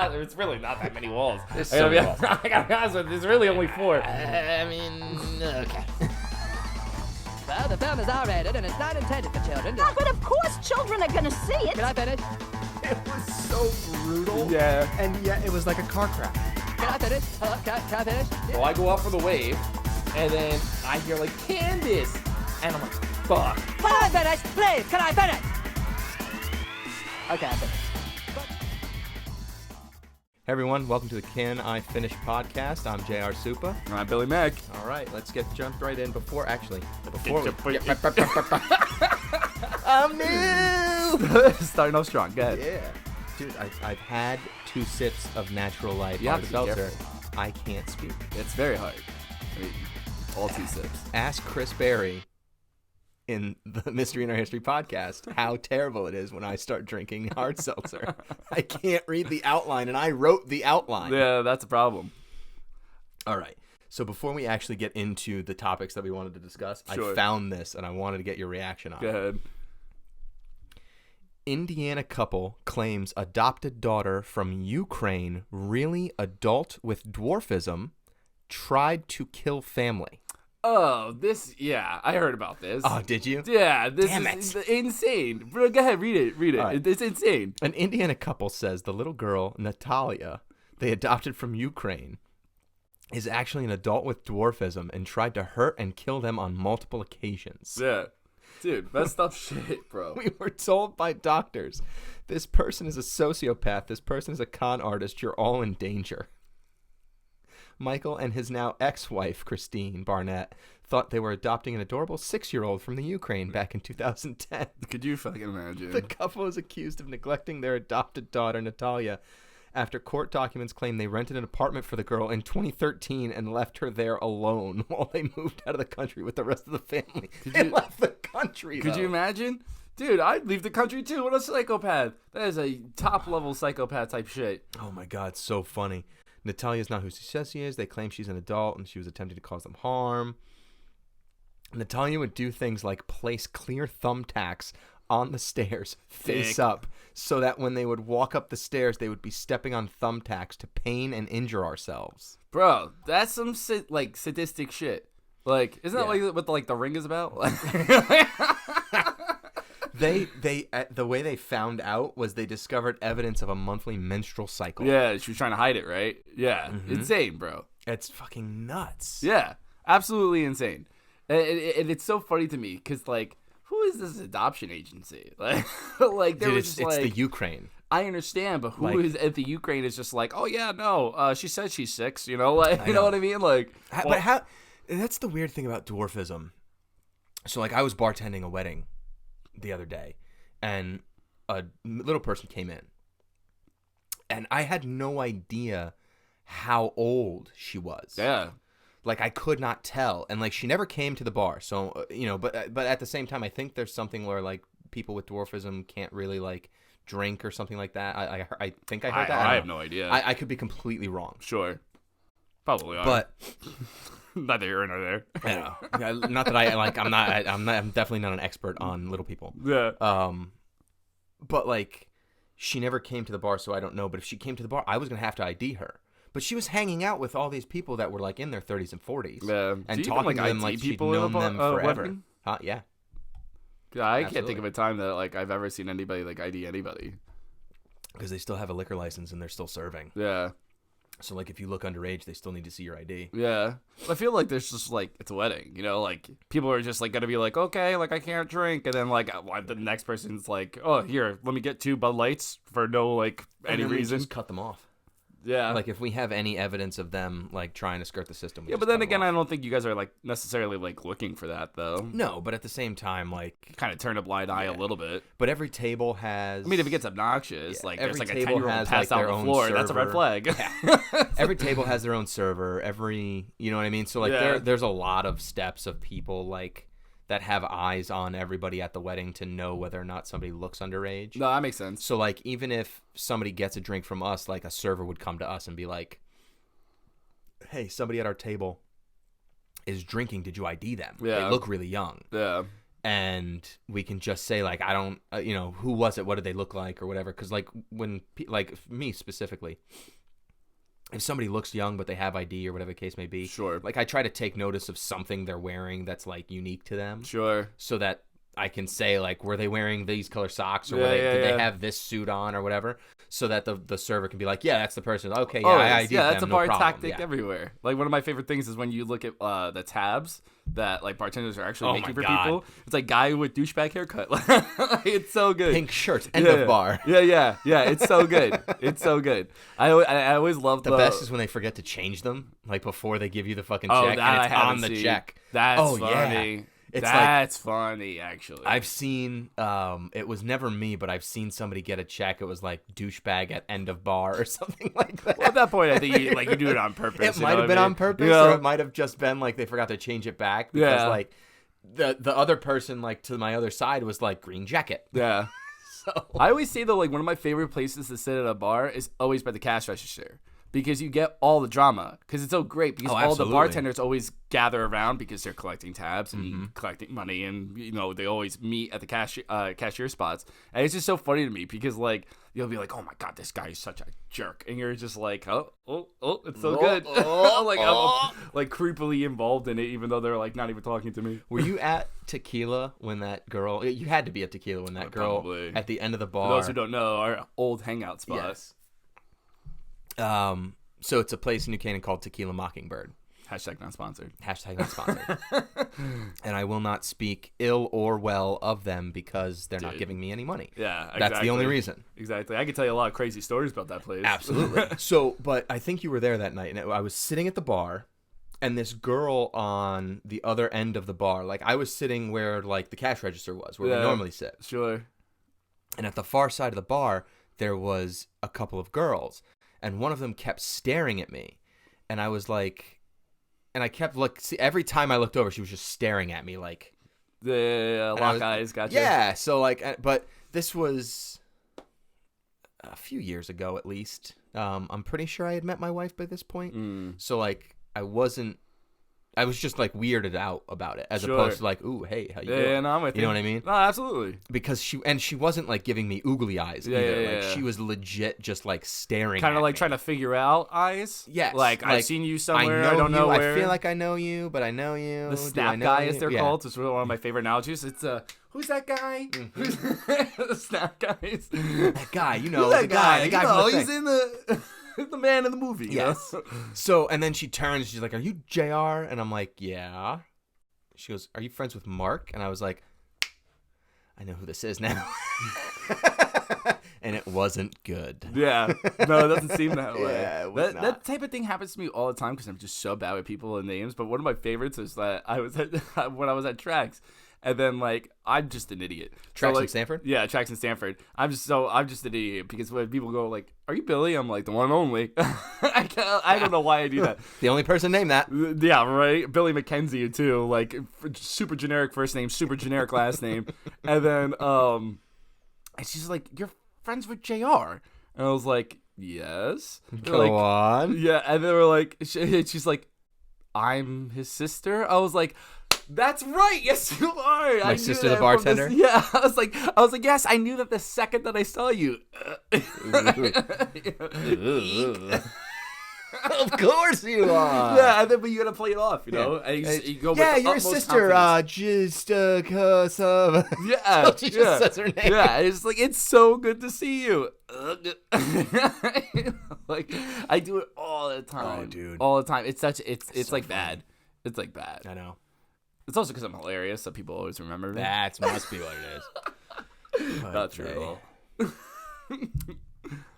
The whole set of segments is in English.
There's really not that many walls. I gotta be honest with you, there's really only 4. I mean, okay. Well, the film is R-rated and it's not intended for children. Oh, but of course children are gonna see it. Can I finish? It was so brutal. Yeah. And yet it was like a car crash. Can I finish? Hello? Can I finish? Well, I go up for the wave, and then I hear like, Candace! And I'm like, fuck. Can I finish? Please, can I finish? Okay, I finished. Hey everyone, welcome to the Can I Finish podcast. I'm JR Supa. I'm Billy Mack. All right, let's get jumped right in. Before we... I'm new! Starting off strong, go ahead. Yeah. Dude, I've had 2 sips of Natural Life You hard have to be seltzer. careful. I can't speak. It's very hard. I mean, all 2 sips. Ask Chris Berry in the Mystery in Our History podcast how terrible it is when I start drinking hard seltzer. I can't read the outline, and I wrote the outline. Yeah, that's a problem. All right. So before we actually get into the topics that we wanted to discuss, Sure. I found this, and I wanted to get your reaction on Go it. ahead. Indiana couple claims adopted daughter from Ukraine, really adult with dwarfism, tried to kill family. Oh, yeah, I heard about this. Oh, did you? Yeah, this Damn is it. insane. Bro, go ahead, read it. All right. It's insane. An Indiana couple says the little girl, Natalia, they adopted from Ukraine, is actually an adult with dwarfism and tried to hurt and kill them on multiple occasions. Yeah. Dude, messed up shit, bro. We were told by doctors, this person is a sociopath, this person is a con artist, you're all in danger. Michael and his now ex-wife, Christine Barnett, thought they were adopting an adorable 6-year-old from the Ukraine back in 2010. Could you fucking imagine? The couple is accused of neglecting their adopted daughter, Natalia, after court documents claim they rented an apartment for the girl in 2013 and left her there alone while they moved out of the country with the rest of the family. They left the country, Could though. you imagine? Dude, I'd leave the country too. What a psychopath. That is a top-level psychopath type shit. Oh my God, so funny. Natalia's not who she says she is. They claim she's an adult and she was attempting to cause them harm. Natalia would do things like place clear thumbtacks on the stairs face up so that when they would walk up the stairs, they would be stepping on thumbtacks to pain and injure ourselves. Bro, that's some sadistic shit. Like, isn't that Yeah. like what the Ring is about? They the way they found out was they discovered evidence of a monthly menstrual cycle. Yeah, she was trying to hide it, right? Yeah, Mm-hmm. insane, bro. It's fucking nuts. Yeah, absolutely insane. And it's so funny to me because, like, who is this adoption agency? Like, there Dude, was it's just the like, Ukraine. I understand, but who Like- is at the Ukraine is just like, oh yeah, no, she said she's 6, you know, like, you know know. what I mean? Like, But how? That's the weird thing about dwarfism. So, like, I was bartending a wedding the other day, and a little person came in, and I had no idea how old she was. yeah, Like, I could not tell, and like she never came to the bar. So but at the same time, I think there's something where like people with dwarfism can't really like drink or something like that. I think I heard that. I don't have know. no idea. I could be completely wrong. Sure, probably are. But neither here nor there. I don't know. Not that I like. I'm definitely not an expert on little people. Yeah. But like, she never came to the bar, so I don't know. But if she came to the bar, I was gonna have to ID her. But she was hanging out with all these people that were like in their 30s and 40s, Yeah. and Do you even, talking to them ID like she'd people in known a them forever. wedding? Huh? Yeah. Yeah, I can't Absolutely. think of a time that like I've ever seen anybody like ID anybody. Because they still have a liquor license and they're still serving. Yeah. So like, if you look underage, they still need to see your ID. Yeah. I feel like there's just like it's a wedding, you know, like people are just like gonna be like, okay, like I can't drink, and then like the next person's like, oh, here, let me get 2 Bud Lights for no like any And then we reason. just cut them off. Yeah. Like, if we have any evidence of them like trying to skirt the system, we yeah, just but then cut 'em again, off. I don't think you guys are like necessarily like looking for that though. No, but at the same time, like, Kind of turn a blind eye a Yeah. little bit. but every table has. I mean, if it gets obnoxious, Yeah, like every there's like a table 10-year-old has, passed like, out their on the own floor, that's a red server. flag. Every table has their own server. You know what I mean? So like, Yeah. there's a lot of steps of people like that have eyes on everybody at the wedding to know whether or not somebody looks underage. No, that makes sense. So like, even if somebody gets a drink from us, like a server would come to us and be like, hey, somebody at our table is drinking. Did you ID them? Yeah. They look really young. Yeah. and we can just say like, I don't, who was it? What did they look like or whatever? Because like when like me specifically, if somebody looks young but they have ID or whatever the case may be, Sure. like I try to take notice of something they're wearing that's like unique to them, Sure. so that I can say like, were they wearing these color socks or Yeah, did yeah. they have this suit on or whatever, so that the server can be like, yeah, that's the person. Okay, yeah, Always. I ID'd That's them, a bar no problem. tactic Yeah. everywhere. Like one of my favorite things is when you look at the tabs that like bartenders are actually Oh making my for God. people. It's like guy with douchebag haircut. It's so good. Pink shirts, end Yeah. of bar. Yeah. It's so good. It's so good. I always love The best is when they forget to change them, like before they give you the fucking Oh, check, that and I it's haven't on the seen. check. That's Oh, funny. yeah. It's That's funny, actually. I've seen, it was never me, but I've seen somebody get a check. It was like douchebag at end of bar or something like that. Well, at that point, I think you do it on purpose. It you might know have been what I on mean? purpose, You know? or it might have just been like they forgot to change it back because Yeah. like the other person like to my other side was like green jacket. Yeah. So I always say though, like one of my favorite places to sit at a bar is always by the cash register because you get all the drama because it's so great because Oh, all the absolutely. bartenders always gather around because they're collecting tabs and collecting money and they always meet at the cashier spots and it's just so funny to me because like you'll be like, oh my god, this guy is such a jerk, and you're just like, oh, it's so good. Like I'm like creepily involved in it even though they're like not even talking to me. were you at Tequila when that girl? You had to be at Tequila when that girl Probably. at the end of the For bar. those who don't know, our old hangout spot. Yes. So it's a place in New Canaan called Tequila Mockingbird. Hashtag not sponsored. Hashtag not sponsored. And I will not speak ill or well of them because they're not Dude. giving me any money. Yeah, exactly. That's the only reason. Exactly. I could tell you a lot of crazy stories about that place. Absolutely. So, but I think you were there that night, and I was sitting at the bar, and this girl on the other end of the bar, like I was sitting where like the cash register was, where Yeah. we normally sit. Sure. And at the far side of the bar, there was a couple of girls, and one of them kept staring at me, and I was like, and I kept every time I looked over, she was just staring at me like, The I lock was- eyes, gotcha. yeah. So like, but this was a few years ago at least. I'm pretty sure I had met my wife by this point. So like, I was just like weirded out about it, as Sure. opposed to like, ooh, hey, how you doing? Yeah, no, I'm with you. You know what I mean? No, absolutely. Because she wasn't like giving me oogly eyes Yeah, either. yeah, Like yeah. she was legit just like staring. Kind at of like me. trying to figure out eyes. Yes, Like, I've seen you somewhere. I know don't know you. where. I feel like I know you, but I know you. the Do I snap know guy, you? as they're Yeah. called. It's really one of my favorite analogies. It's who's that guy? Who's the snap guys? That guy, you know, Who's the guy you from know, the he's thing. in the the man in the movie. you Yes. know? So, and then she turns. She's like, "Are you JR?" And I'm like, "Yeah." She goes, "Are you friends with Mark?" And I was like, "I know who this is now." And it wasn't good. Yeah, no, it doesn't seem that way. Yeah, it was that not. type of thing happens to me all the time because I'm just so bad with people and names. But one of my favorites is that I was at, when I was at Trax, and then like I'm just an idiot. Trax like, in Stanford? Yeah, Trax in Stanford. I'm just an idiot because when people go like, "Are you Billy?" I'm like, the one and only. I don't know why I do that. The only person named that. Yeah, right. Billy McKenzie too. Like super generic first name, super generic last name, and then and she's like, "You're friends with JR?" And I was like, "Yes." They're like, Go on. yeah, and they were like, she's like, "I'm his sister." I was like, "That's right. Yes, you are." My I knew sister, the that from bartender? this- Yeah, I was like, yes, I knew that the second that I saw you. Of course you are. Yeah, and then but you gotta play it off, you know. And you go with Yeah, the your utmost sister, confidence. just cause of. Yeah, So she just says her name. Yeah, it's like it's so good to see you. Like I do it all the time. Oh, dude. all the time. It's like funny. bad. It's like bad. I know. It's also because I'm hilarious, so people always remember me. That must be what it is. Not true at all.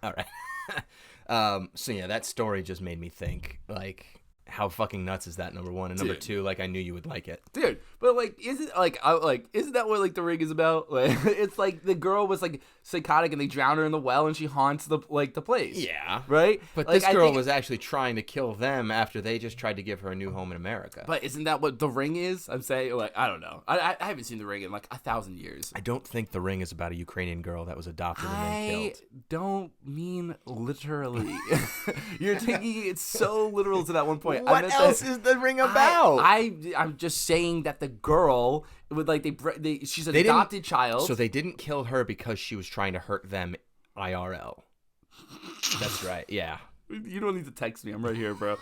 All right. So yeah, that story just made me think, like, how fucking nuts is that? Number one, and number Dude. two, like, I knew you would like it. Dude, but like, isn't that what like the ring is about? Like, it's like the girl was like psychotic and they drown her in the well and she haunts the place. Yeah, right. but Like, this I girl think- was actually trying to kill them after they just tried to give her a new home in America. But isn't that what the ring is? I'm saying, like, I don't know. I haven't seen the ring in like 1,000 years. I don't think the ring is about a Ukrainian girl that was adopted and then I killed. don't mean literally. You're taking it so literal to that one point. What else is the ring about? I'm just saying that the girl would like she's an adopted child. So they didn't kill her because she was trying to hurt them IRL. That's right. Yeah. You don't need to text me. I'm right here, bro.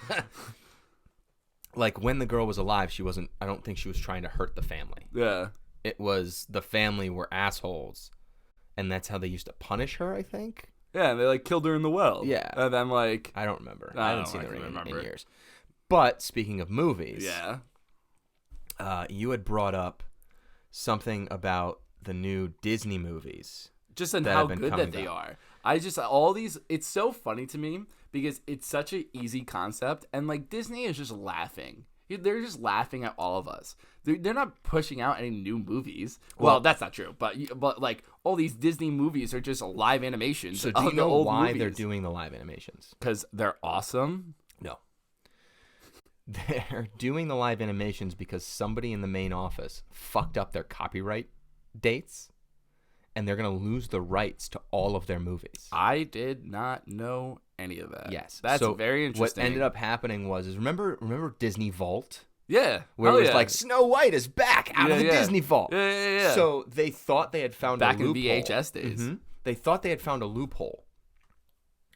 Like when the girl was alive, I don't think she was trying to hurt the family. Yeah. It was the family were assholes, and that's how they used to punish her, I think. Yeah, they like killed her in the well. Yeah. And then like I don't remember. I haven't seen don't the ring in remember. years. But speaking of movies, yeah. You had brought up something about the new Disney movies. Just on how good that they are. It's so funny to me because it's such an easy concept, and like Disney is just laughing. They're just laughing at all of us. They're not pushing out any new movies. Well, that's not true. But like all these Disney movies are just live animations. So do you know old why movies. they're doing the live animations? Because they're awesome. No. They're doing the live animations because somebody in the main office fucked up their copyright dates, and they're going to lose the rights to all of their movies. I did not know any of that. Yes. That's so very interesting. What ended up happening was remember Disney Vault? Yeah. Where it was like, Snow White is back out of the Disney Vault. Yeah. So they thought they had found back a loophole. in VHS days. Mm-hmm. They thought they had found a loophole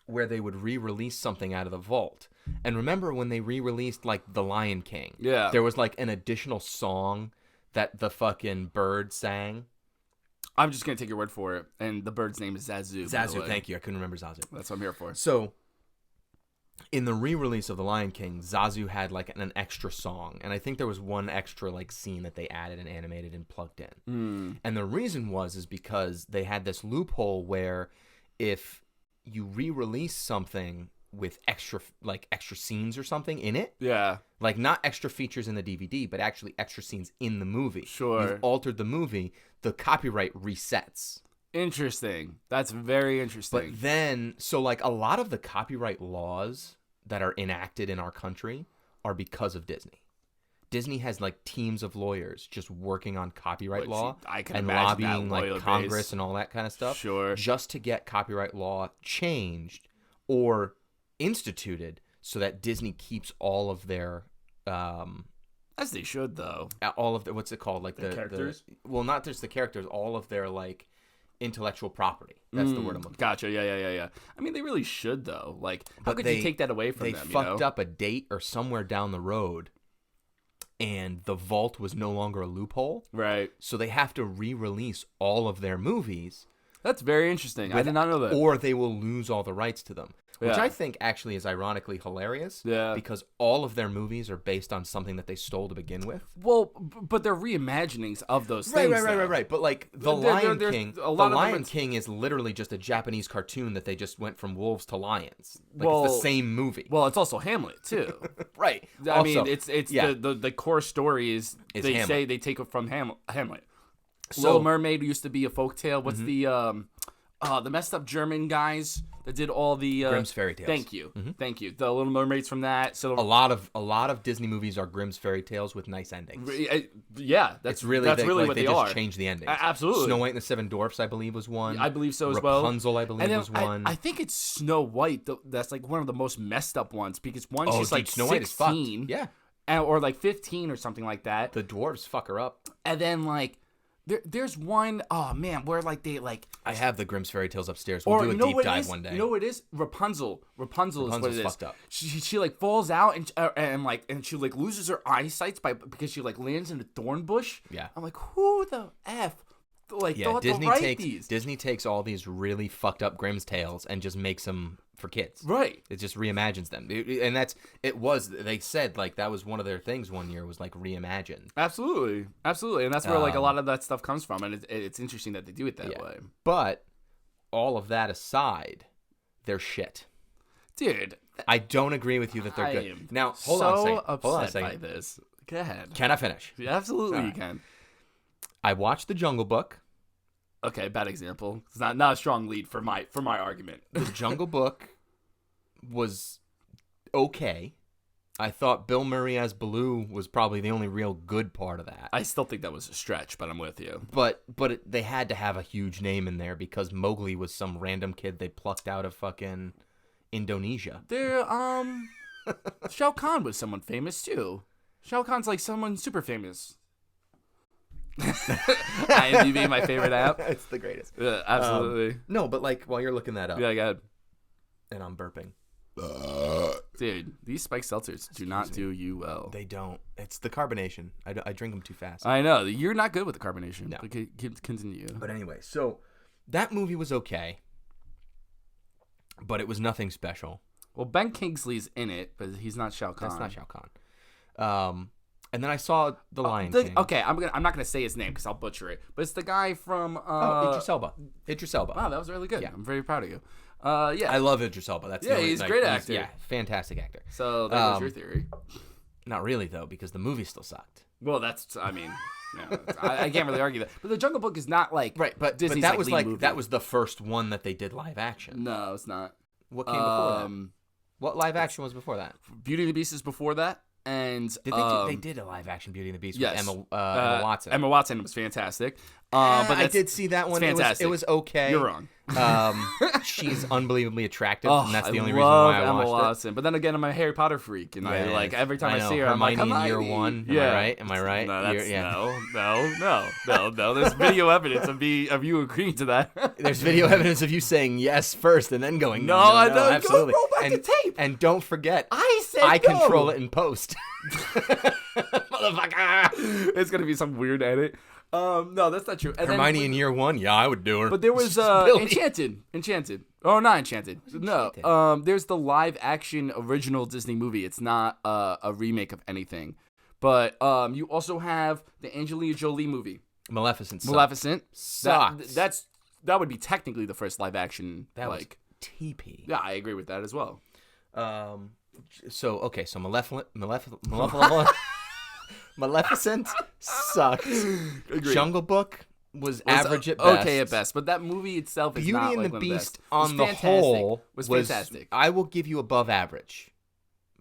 where they would re-release something out of the vault. And remember when they re-released like The Lion King? Yeah. There was like an additional song that the fucking bird sang. I'm just going to take your word for it. And the bird's name is Zazu. Zazu, thank you. I couldn't remember Zazu. That's what I'm here for. So in the re-release of The Lion King, Zazu had like an extra song, and I think there was one extra like scene that they added and animated and plugged in. And the reason is because they had this loophole where if you re-release something with extra scenes or something in it, yeah, like not extra features in the DVD, but actually extra scenes in the movie. Sure, you've altered the movie, the copyright resets. Interesting. That's very interesting. But then, so like a lot of the copyright laws that are enacted in our country are because of Disney. Disney has like teams of lawyers just working on copyright law and lobbying like Congress and all that kind of stuff. Sure. Just to get copyright law changed or instituted so that Disney keeps all of their as they should though. All of the, what's it called? Like the characters? Well, not just the characters, all of their like intellectual property. That's the word I'm looking for. Gotcha. Yeah. I mean, they really should though. Like, how could you take that away from them? They fucked up a date or somewhere down the road, and the vault was no longer a loophole. Right. So they have to re-release all of their movies. That's very interesting. I did not know that. Or they will lose all the rights to them. Which Yeah. I think actually is ironically hilarious. Yeah. Because all of their movies are based on something that they stole to begin with. Well, but they're reimaginings of those things. Right. But like The Lion King is literally just a Japanese cartoon that they just went from wolves to lions. Like it's the same movie. Well, it's also Hamlet too. Right. I mean, it's the core story is they Hamlet. say they take it from Hamlet. So, Little Mermaid used to be a folktale. What's the messed up German guys that did all the Grimm's fairy tales. Thank you. The Little Mermaids from that. So a lot of Disney movies are Grimm's fairy tales with nice endings. Yeah, that's really what they just are. Changed the endings. Absolutely. Snow White and the Seven Dwarfs, I believe, was one. I believe so as well. Rapunzel, I believe, was one. I think it's Snow White. That's like one of the most messed up ones because she's like Snow 16, White is fucked. Yeah, or like 15 or something like that. The dwarves fuck her up. And then like there's one, oh man, where like they like. I have the Grimm's fairy tales upstairs. We'll do a deep dive one day. You know what it is? Rapunzel is what it is. Fucked up. She like falls out and she like loses her eyesight because she like lands in a thorn bush. Yeah. I'm like, who the F thought to write these? Disney takes all these really fucked up Grimm's tales and just makes them for kids. Right. It just reimagines them. They said like that was one of their things one year was like reimagined. Absolutely. And that's where like a lot of that stuff comes from, and it's interesting that they do it that way. But all of that aside, they're shit. Dude, I don't agree with you that they're good. Now, hold on a second. By this. Go ahead. Can I finish? Yeah, absolutely, you can. I watched The Jungle Book. Okay, bad example. It's not a strong lead for my argument. The Jungle Book was okay. I thought Bill Murray as Baloo was probably the only real good part of that. I still think that was a stretch, but I'm with you. But they had to have a huge name in there because Mowgli was some random kid they plucked out of fucking Indonesia. Shao Kahn was someone famous too. Shao Kahn's like someone super famous. IMDb, my favorite app. It's the greatest. Yeah, absolutely. No, but like while you're looking that up, Yeah, go ahead. and I'm burping. Dude, these spiked seltzers do not do you well. They don't. It's the carbonation. I drink them too fast. I know. You're not good with the carbonation. No. But continue. But anyway, so that movie was okay, but it was nothing special. Well, Ben Kingsley's in it, but he's not Shao Kahn. That's not Shao Kahn. And then I saw The Lion King. Okay, I'm not gonna say his name because I'll butcher it. But it's the guy from Idris Elba. Idris Elba. Wow, that was really good. Yeah. I'm very proud of you. Yeah. I love Idris Elba. That's Yeah, he's a great actor. Yeah, fantastic actor. So that was your theory. Not really though, because the movie still sucked. Well, I can't really argue that. But the Jungle Book is not like Right, but Disney's that was lead movie. that was the first one that they did live action. No, it's not. What came before that? What live action was before that? Beauty and the Beast is before that, and Did they did a live action Beauty and the Beast yes. with Emma Watson. Emma Watson was fantastic. But I did see that one. Fantastic. It was okay. You're wrong. She's unbelievably attractive, Oh, and that's the only I reason why I love Emma watched Watson. But then again, I'm a Harry Potter freak, and I like every time I see her, I'm like, Hermione in year Hermione. one. Yeah. Am I right? No, that's, Yeah. no. There's video evidence of you agreeing to that. There's video evidence of you saying yes first and then going No, I no, don't. absolutely. Go roll back the tape. And don't forget, I said I go. control it in post. Motherfucker. It's gonna be some weird edit. No, that's not true. And Hermione then, in year one, yeah, I would do her. but there was Billy. Enchanted. Oh, not Enchanted. No. Enchanted? There's the live action original Disney movie. It's not a remake of anything. But you also have the Angelina Jolie movie, Maleficent. Sucked. Sucks. That would be technically the first live action. That like was TP. yeah, I agree with that as well. So Maleficent sucked. Jungle Book was average at best. Okay at best, but that movie itself is Beauty not and like the one of the Beast best. on the whole was fantastic. I will give you above average,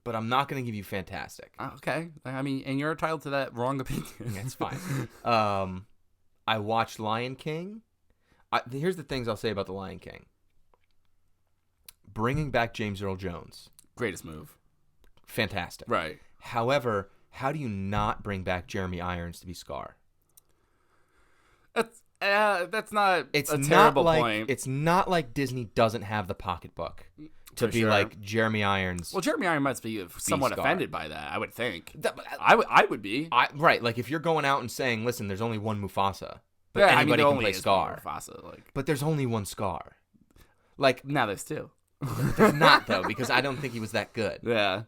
but I'm not going to give you fantastic. Okay, I mean, and you're entitled to that wrong opinion. That's fine. I watched Lion King. Here's the things I'll say about the Lion King. Bringing back James Earl Jones, Greatest move. fantastic. Right. However, how do you not bring back Jeremy Irons to be Scar? That's not It's a not terrible like, point. It's not like Disney doesn't have the pocketbook to For be sure. like Jeremy Irons. Well, Jeremy Irons must be somewhat Scar. offended by that, I would think. That- I would be. Right, like if you're going out and saying, listen, there's only one Mufasa, but Yeah, I mean, anybody there can only play is Scar. one Mufasa, like, But there's only one Scar. Like, now there's two. there's not, though, because I don't think he was that good. Yeah.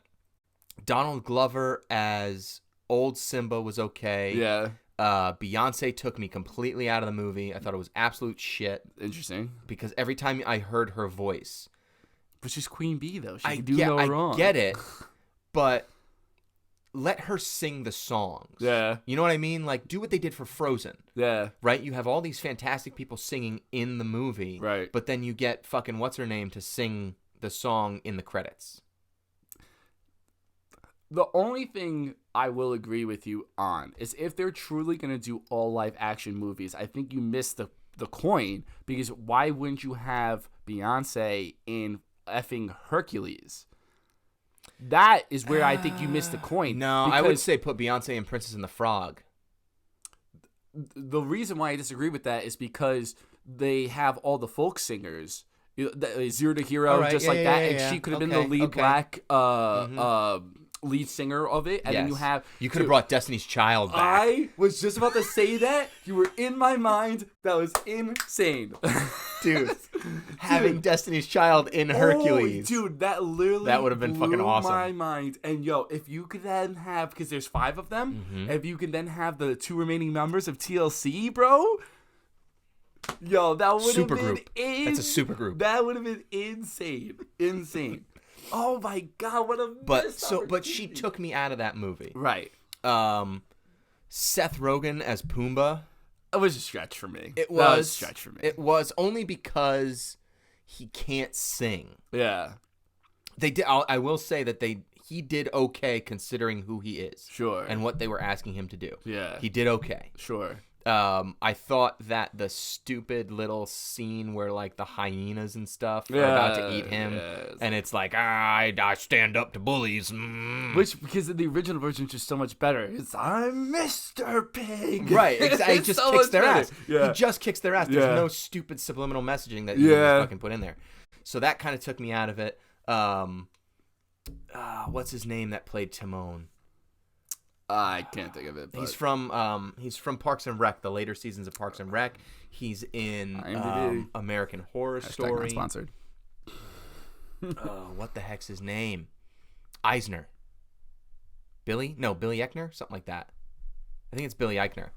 Donald Glover as old Simba was okay. Yeah. Beyonce took me completely out of the movie. I thought it was absolute shit Interesting. because every time I heard her voice, But she's Queen Bee, though. She I can do no wrong. I get it, but let her sing the songs. Yeah. You know what I mean? Like, do what they did for Frozen. Yeah. Right? You have all these fantastic people singing in the movie. Right. But then you get fucking what's-her-name to sing the song in the credits. The only thing I will agree with you on is if they're truly going to do all live action movies, I think you missed the coin, because why wouldn't you have Beyonce in effing Hercules? That is where I think you missed the coin. No, I would because say put Beyonce and Princess and the Frog. the reason why I disagree with that is because they have all the folk singers. Zero to Hero, All right, just yeah, like yeah, that, yeah, and yeah. she could have been Okay, the lead okay. black lead singer of it, and then you Yes. have You could have brought Destiny's Child back. I was just about to say that. You were in my mind. That was insane. Dude, having Destiny's Child in Hercules. Oh, dude, that literally That would have been blew fucking awesome. my mind. And yo, if you could then have, because there's 5 of them, if you can then have the 2 remaining members of TLC, bro. Yo, that would have been Supergroup. That's a supergroup. That would have been insane. Insane. Oh my god, what a But she took me out of that movie. Right. Seth Rogen as Pumbaa. It was a stretch for me. It That was a stretch for me. It was only because he can't sing. Yeah. They did. I will say that he did okay considering who he is. Sure. And what they were asking him to do. Yeah. He did okay. Sure. I thought that the stupid little scene where like the hyenas and stuff are about to eat him, and it's like I stand up to bullies, which because the original version is just so much better. It's I'm Mr. Pig, right? He just so kicks their better. ass. Yeah. He just kicks their ass. There's no stupid subliminal messaging that you fucking put in there. So that kind of took me out of it. What's his name that played Timon? I can't think of it. But. He's from Parks and Rec, the later seasons of Parks and Rec. He's in American Horror Story. Not sponsored. What the heck's his name? Eisner. Billy Eichner, something like that. I think it's Billy Eichner.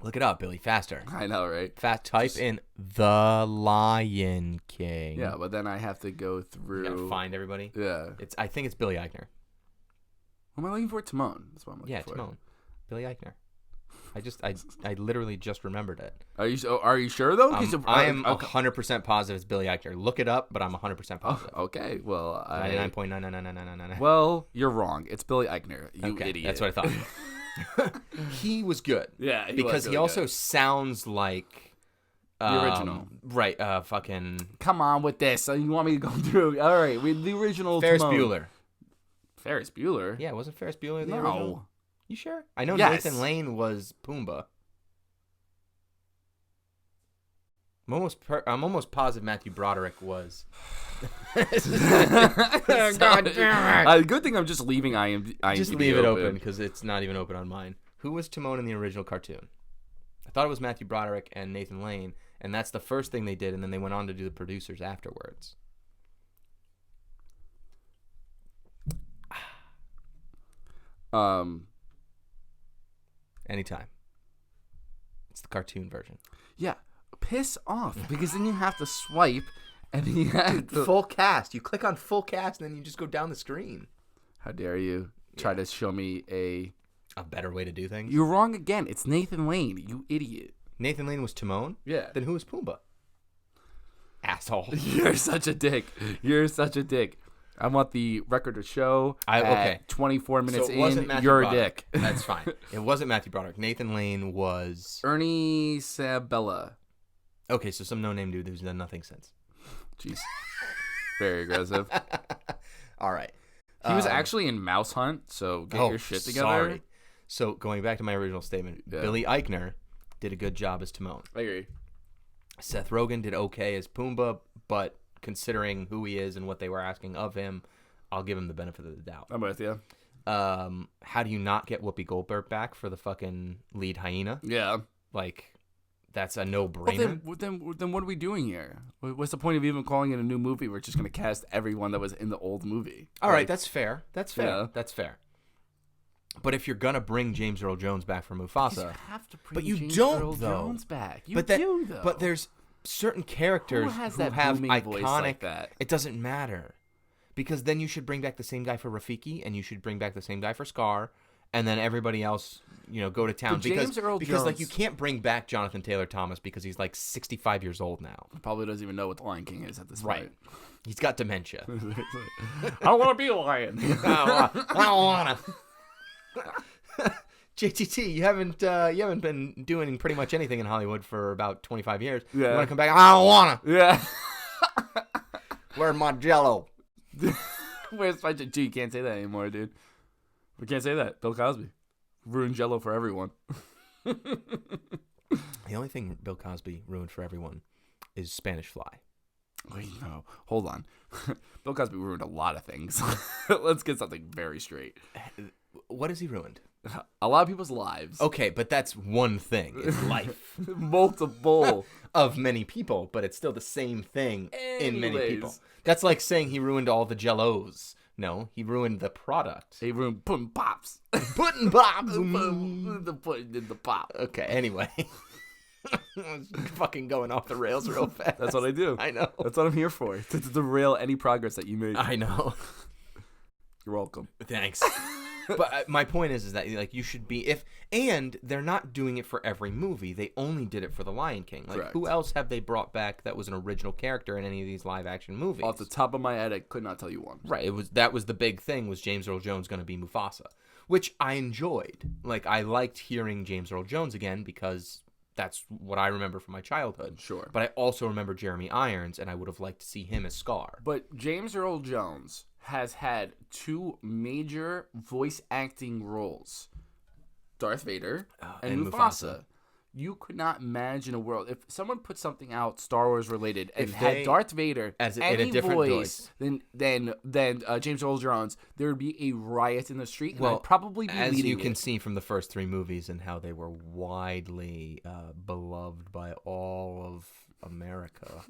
Look it up, Billy, faster. I know, right? Type in The Lion King. Yeah, but then I have to go through. You gotta find everybody. Yeah. I think it's Billy Eichner. What am I looking for? Timon. That's what I'm looking for. Yeah, Timon. Billy Eichner. I literally just remembered it. Are you sure though? I am 100% positive it's Billy Eichner. Look it up, but I'm 100% positive. Okay, well, 99.99999. Well, you're wrong. It's Billy Eichner. You idiot. That's what I thought. He was good. Yeah, because he also sounds like the original. Right? Fucking. Come on with this. You want me to go through? All right, the original. Ferris Timon. Bueller. Ferris Bueller. Yeah, wasn't Ferris Bueller the No. original? You sure? I know Yes. Nathan Lane was Pumbaa. I'm almost positive Matthew Broderick was. God damn it! Good thing I'm just leaving IMDb. Just leave it open because it's not even open on mine. Who was Timon in the original cartoon? I thought it was Matthew Broderick and Nathan Lane, and that's the first thing they did, and then they went on to do the producers afterwards. Anytime. It's the cartoon version. Yeah, piss off because then you have to swipe, and then you have to... Full cast. You click on full cast, and then you just go down the screen. How dare you try to show me a better way to do things? You're wrong again. It's Nathan Lane. You idiot. Nathan Lane was Timon? Yeah. Then who was Pumbaa? Asshole. You're such a dick. You're such a dick. I want the record to show. Okay. 24 minutes so it wasn't in, Matthew you're Broderick. a dick. That's fine. It wasn't Matthew Broderick. Nathan Lane was... Ernie Sabella. Okay, so some no-name dude who's done nothing since. Jeez. Very aggressive. All right. He was actually in Mouse Hunt, so get your shit together. Sorry. So going back to my original statement, Billy Eichner did a good job as Timon. I agree. Seth Rogen did okay as Pumbaa, but considering who he is and what they were asking of him, I'll give him the benefit of the doubt. I'm with you. How do you not get Whoopi Goldberg back for the fucking lead hyena? Yeah. Like, that's a no-brainer. Well, then what are we doing here? What's the point of even calling it a new movie? We're just going to cast everyone that was in the old movie. All right, that's fair. That's fair. Yeah. That's fair. But if you're going to bring James Earl Jones back for Mufasa... You have to bring but you James don't, Earl though. Jones back. You but do, though. But there's certain characters Who has who that have booming voice iconic... like that? It doesn't matter. Because then you should bring back the same guy for Rafiki, and you should bring back the same guy for Scar, and then everybody else, go to town. But James Earl because like Jones- you can't bring back Jonathan Taylor Thomas because he's like 65 years old now. Probably doesn't even know what the Lion King is at this point. Right. He's got dementia. I don't want to be a lion. I don't wanna. JTT, you haven't been doing pretty much anything in Hollywood for about 25 years. Yeah. You want to come back? I don't wanna. Yeah. Where's my Jello? Where's my Dude, you can't say that anymore, dude. We can't say that. Bill Cosby ruined Jello for everyone. The only thing Bill Cosby ruined for everyone is Spanish Fly. Wait, no. Hold on. Bill Cosby ruined a lot of things. Let's get something very straight. What has he ruined? A lot of people's lives. Okay, but that's one thing. It's life. Multiple. Of many people, but it's still the same thing in many Anyways. people. That's like saying he ruined all the Jellos. No, he ruined the product. He ruined pudding pops. Pudding pops. The pudding in the pop. Okay, anyway. Fucking going off the rails real fast. That's what I do. I know. That's what I'm here for. To derail any progress that you make. I know. You're welcome. Thanks. But my point is that like you should be and they're not doing it for every movie. They only did it for The Lion King. Like Correct. Who else have they brought back that was an original character in any of these live action movies? Off the top of my head, I could not tell you one. Right. That was the big thing was James Earl Jones going to be Mufasa. which I enjoyed. Like, I liked hearing James Earl Jones again because that's what I remember from my childhood. Sure. But I also remember Jeremy Irons, and I would have liked to see him as Scar. But James Earl Jones has had 2 major voice acting roles. Darth Vader and Mufasa. You could not imagine a world if someone put something out Star Wars related and had Darth Vader as any in a different voice than James Earl Jones, there would be a riot in the street. And Well, I'd probably be as leading you can it. see from the first 3 movies and how they were widely beloved by all of America,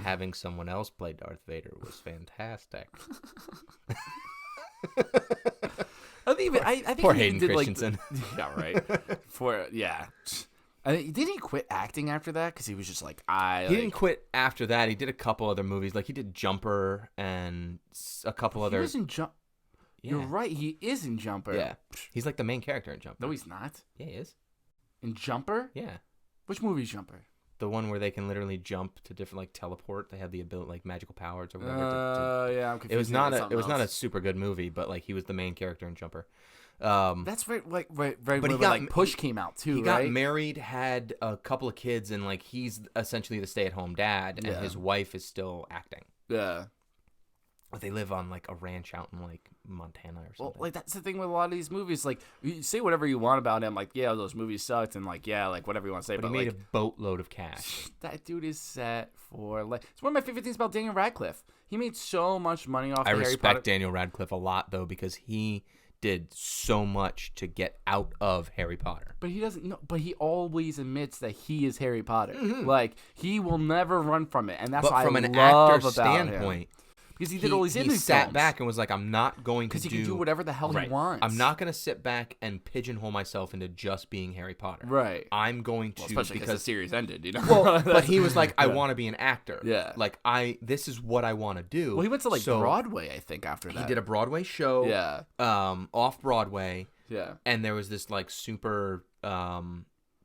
having someone else play Darth Vader was fantastic. I think Poor he Hayden did, Christensen. Yeah, right. Did he quit acting after that? Because he was just like, He didn't quit after that. He did a couple other movies. Like, he did Jumper and a couple other... He was in Jumper. Yeah. You're right. He is in Jumper. Yeah. He's like the main character in Jumper. No, he's not. Yeah, he is. In Jumper? Yeah. Which movie is Jumper? The one where they can literally jump to different, like, teleport. They have the ability, like, magical powers or whatever. Yeah, I'm confused. It was not a super good movie, but, like, he was the main character in Jumper. That's right. But he got Push came out too. He right? got married, had a couple of kids, and like he's essentially the stay-at-home dad, and his wife is still acting. Yeah. But they live on like a ranch out in like Montana or something. Well, like that's the thing with a lot of these movies. Like, you say whatever you want about him. Like, yeah, those movies sucked, and like, yeah, like whatever you want to say. But he made a boatload of cash. That dude is set for like. It's one of my favorite things about Daniel Radcliffe. He made so much money off. I Harry respect Potter. Daniel Radcliffe a lot though because he did so much to get out of Harry Potter. But he doesn't know. But he always admits that he is Harry Potter. Mm-hmm. Like, he will never run from it, and that's But what from I an love actor about standpoint, him. Because he did all these indie He sat films. back and was like, I'm not going to do... Because he can do whatever the hell he wants. I'm not going to sit back and pigeonhole myself into just being Harry Potter. Right. I'm going to... Especially because the series ended, you know? Well, but he was like, I want to be an actor. Yeah. Like, this is what I want to do. Well, he went to, like, Broadway, I think, after that. He did a Broadway show. Yeah. Off-Broadway. Yeah. And there was this, like, super...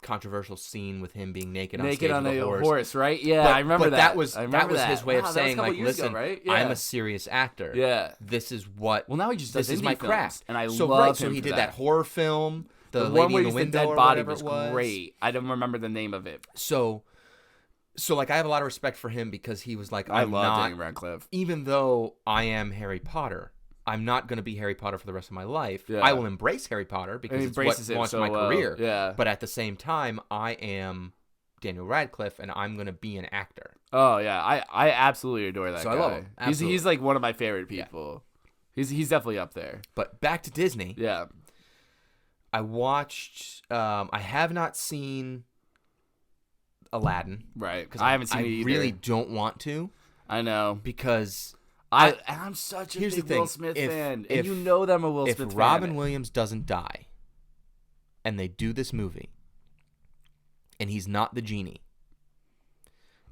controversial scene with him being naked on a horse. horse, right? Yeah, I remember that. That was his way of saying, like, listen, ago, right? Yeah. I'm a serious actor. Yeah. This is what. Well, now he just does this is indie my films, craft, and I so, love right, him So he for did that. that horror film, the one Lady where in the he's Window, dead or body whatever was it was. great. I don't remember the name of it. So like I have a lot of respect for him because he was like, I I'm love not, Daniel Radcliffe. even though I am Harry Potter. I'm not going to be Harry Potter for the rest of my life. Yeah. I will embrace Harry Potter because it's what wants my career. Yeah. But at the same time, I am Daniel Radcliffe, and I'm going to be an actor. Oh, yeah. I absolutely adore that guy. I love him. He's like one of my favorite people. Yeah. He's definitely up there. But back to Disney. Yeah. I watched... I have not seen Aladdin. Right. Because I haven't seen it either. I really don't want to. I know. Because... I'm such a here's big the thing. Will Smith fan. If And you know that I'm a Will Smith fan. If Robin Williams doesn't die, and they do this movie, and he's not the genie,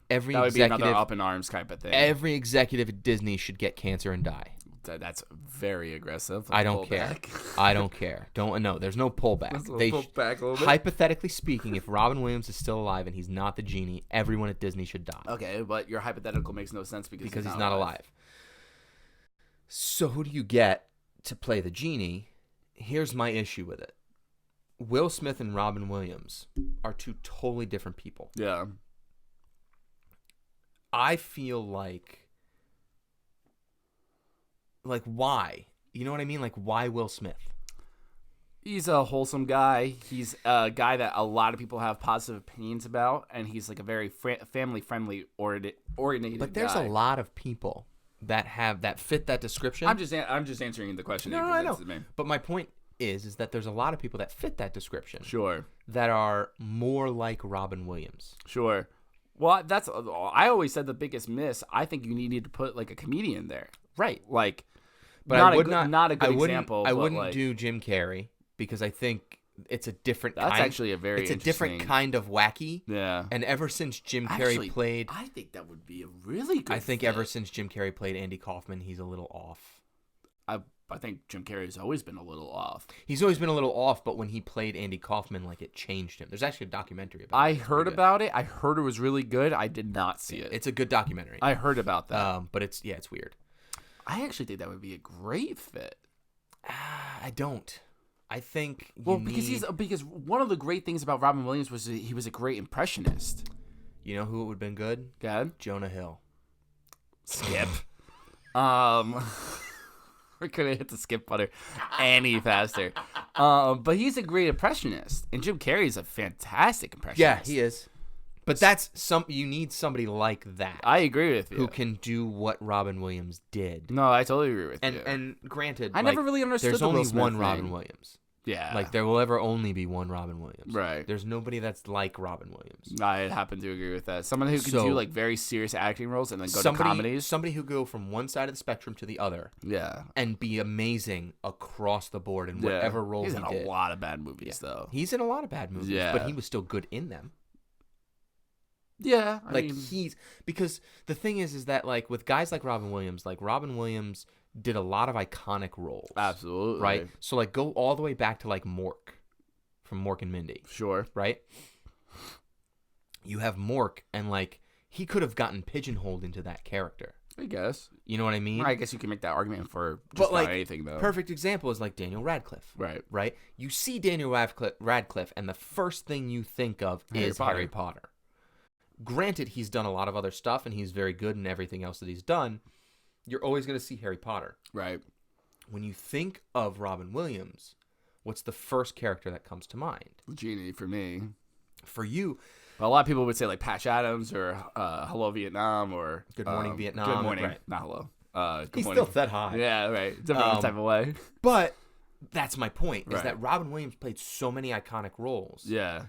that would be another up in arms type of thing. Every executive at Disney should get cancer and die. That's very aggressive. I don't care. I don't care. There's no pullback. Pull back a little bit. Hypothetically speaking, if Robin Williams is still alive and he's not the genie, everyone at Disney should die. Okay, but your hypothetical makes no sense because he's not alive. So who do you get to play the genie? Here's my issue with it. Will Smith and Robin Williams are 2 totally different people. Yeah. I feel like why? You know what I mean? Like, why Will Smith? He's a wholesome guy. He's a guy that a lot of people have positive opinions about, and he's like a very family-friendly oriented But there's guy. a lot of people that fit that description. I'm just answering the question. No, I know. But my point is that there's a lot of people that fit that description. Sure. That are more like Robin Williams. Sure. Well, I always said the biggest miss. I think you needed to put like a comedian there. Right. Like, but not a good example. I wouldn't do Jim Carrey because I think it's a different That's kind. actually a very It's a different kind of wacky. Yeah. And ever since Jim Carrey played... I think that would be a really good fit. ever since Jim Carrey played Andy Kaufman, he's a little off. I think Jim Carrey's always been a little off. He's always been a little off, but when he played Andy Kaufman, like, it changed him. There's actually a documentary about it. I heard about it. I heard it was really good. I did not see it. It's a good documentary. I heard about that. But it's weird. I actually think that would be a great fit. I don't. I think because one of the great things about Robin Williams was that he was a great impressionist. You know who would have been good? God, Jonah Hill. Skip. We couldn't hit the skip button any faster. But he's a great impressionist, and Jim Carrey's a fantastic impressionist. Yeah, he is. But you need somebody like that. I agree with you. Who can do what Robin Williams did. No, I totally agree with you. And granted, I never really understood there's the only Will Smith one thing. Robin Williams. Yeah. Like, there will ever only be one Robin Williams. Right. There's nobody that's like Robin Williams. I happen to agree with that. Someone who can do, like, very serious acting roles and then go to comedies. Somebody who go from one side of the spectrum to the other. Yeah. And be amazing across the board in whatever role he did. He's in a lot of bad movies, though. He's in a lot of bad movies, but he was still good in them. Yeah. Because the thing is that, like, with guys like Robin Williams did a lot of iconic roles. Absolutely. Right? So, like, go all the way back to, like, Mork from Mork and Mindy. Sure. Right? You have Mork, and, like, he could have gotten pigeonholed into that character. I guess. You know what I mean? I guess you can make that argument for just about anything, though. Perfect example is, like, Daniel Radcliffe. Right. Right? You see Daniel Radcliffe, and the first thing you think of is Harry Potter. Granted, he's done a lot of other stuff, and he's very good in everything else that he's done. You're always going to see Harry Potter. Right. When you think of Robin Williams, what's the first character that comes to mind? Genie for me. For you. Well, a lot of people would say like Patch Adams or Hello Vietnam or Good Morning Vietnam. Good Morning. Right. Not Hello. He's still that high. Yeah, right. Different type of way. But that's my point, is right. that Robin Williams played so many iconic roles. Yeah.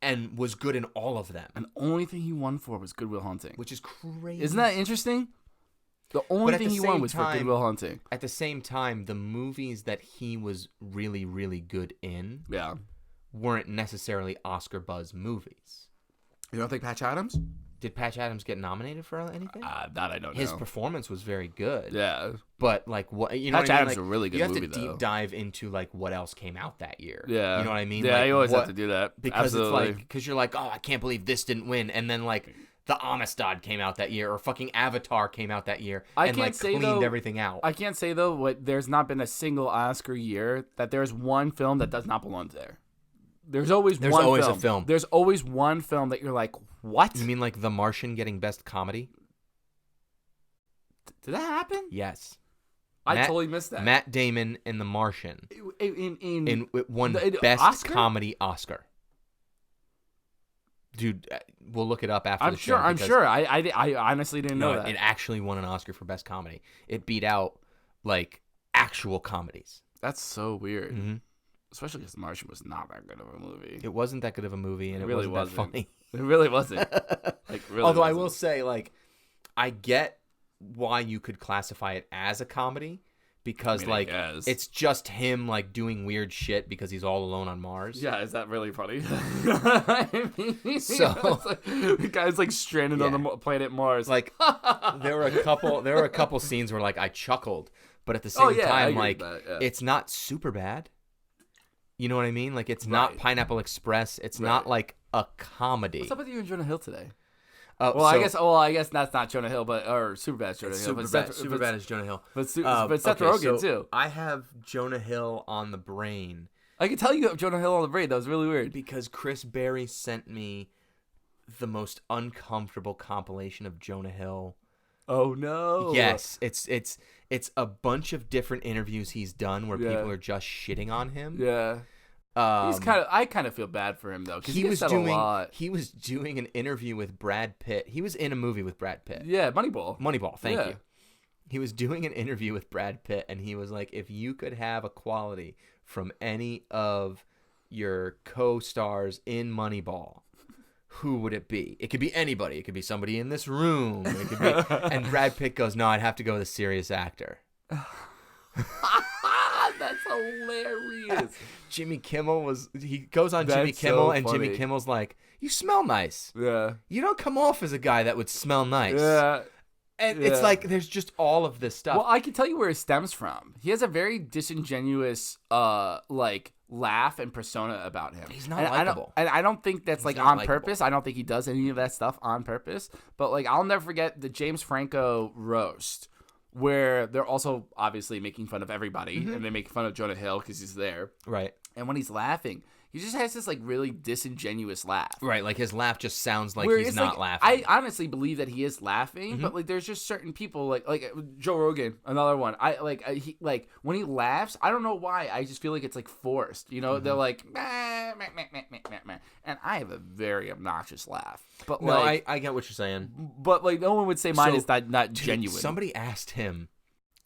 And was good in all of them. And the only thing he won for was Good Will Hunting. Which is crazy. Isn't that interesting? The only thing he won was for Good Will Hunting. At the same time, the movies that he was really, really good in weren't necessarily Oscar buzz movies. You don't think Patch Adams? Did Patch Adams get nominated for anything? That I don't know. His performance was very good. Yeah. But, like, what you know, Patch Adams is a really good movie, You have to deep dive into, like, what else came out that year. Yeah. You know what I mean? Yeah, like, you always have to do that. Because Absolutely. it's like, because you're like, oh, I can't believe this didn't win. And then, like, the Amistad came out that year, or fucking Avatar came out that year, cleaned everything out. I can't say, though, there's not been a single Oscar year that there's one film that does not belong there. There's always a film. There's always one film that you're like, what? You mean like The Martian getting Best Comedy? Did that happen? Yes. I totally missed that. Matt Damon in The Martian won Best Oscar? Comedy Oscar. Dude, we'll look it up after the show. I'm sure. I honestly didn't know that. It actually won an Oscar for Best Comedy. It beat out, like, actual comedies. That's so weird. Mm-hmm. Especially because The Martian was not that good of a movie. It wasn't that good of a movie, and it really wasn't that funny. It really wasn't. Although I will say, like, I get why you could classify it as a comedy, because, it's just him, like, doing weird shit because he's all alone on Mars. Yeah, is that really funny? So the guy's, like, stranded on the planet Mars. Like, there were a couple scenes where, like, I chuckled, but at the same time, like, it's not super bad. You know what I mean? Like, it's not Pineapple Express. It's not like a comedy. What's up with you and Jonah Hill today? I guess that's not Jonah Hill, or Superbad's Jonah Hill. Superbad is Jonah Hill. But Seth Rogen, too. I have Jonah Hill on the brain. I can tell you have Jonah Hill on the brain. That was really weird. Because Chris Berry sent me the most uncomfortable compilation of Jonah Hill. Oh, no. Yes. It's a bunch of different interviews he's done where people are just shitting on him. Yeah. I kind of feel bad for him, though, because he was doing a lot. He was doing an interview with Brad Pitt. He was in a movie with Brad Pitt. Yeah, Moneyball. Thank you. He was doing an interview with Brad Pitt, and he was like, if you could have a quality from any of your co-stars in Moneyball, who would it be? It could be anybody. It could be somebody in this room. It could be, and Brad Pitt goes, no, I'd have to go with a serious actor. That's hilarious. Jimmy Kimmel he goes on Jimmy Kimmel, and Jimmy Kimmel's like, you smell nice. Yeah. You don't come off as a guy that would smell nice. Yeah. And it's like, there's just all of this stuff. Well, I can tell you where it stems from. He has a very disingenuous, like, laugh and persona about him. He's not likable. I don't think that's, like, on purpose. I don't think he does any of that stuff on purpose. But, like, I'll never forget the James Franco roast where they're also obviously making fun of everybody, and they make fun of Jonah Hill because he's there. Right. And when he's laughing, he just has this like really disingenuous laugh. Right, like his laugh just sounds like Where he's it's not like, laughing. I honestly believe that he is laughing, but like there's just certain people like Joe Rogan, another one. He when he laughs, I don't know why. I just feel like it's like forced. You know, they're like meh, meh, meh, meh, meh, meh, meh. And I have a very obnoxious laugh. But No, like, I get what you're saying. But like no one would say mine So, is not Dude, genuine. Somebody asked him,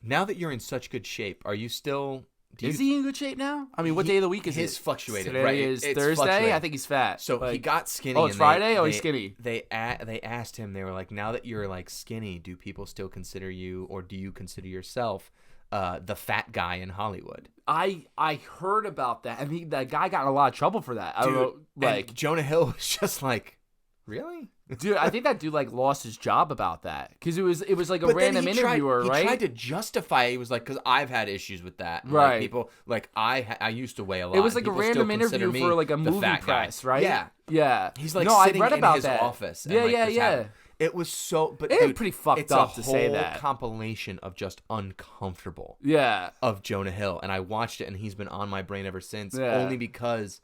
now that you're in such good shape, are you still... Is he in good shape now? I mean, what day of the week is his it? fluctuated. Today Right, is it's Thursday. fluctuated. I think he's fat. So like, he got skinny. Oh, it's and Friday? He's skinny. They asked him, they were like, now that you're like skinny, do people still consider you, or do you consider yourself the fat guy in Hollywood? I heard about that. I mean, that guy got in a lot of trouble for that. I don't know. Like, and Jonah Hill was just like, really? dude, I think that dude like lost his job about that because it was like a But then random he interviewer, right? He tried to justify it. He was like, because I've had issues with that. And, Right. Like, people, like, I used to weigh a lot. It was like a People still random consider interview me for like a the movie fat guy. press, right? Yeah. Yeah. He's like no, I sitting read in about his that. office. And, Yeah, like, yeah, this yeah. happened. It was so, but It's dude, pretty fucked it's up a to say whole that. compilation of just uncomfortable Yeah. of Jonah Hill, and I watched it, and he's been on my brain ever since. Yeah. Only because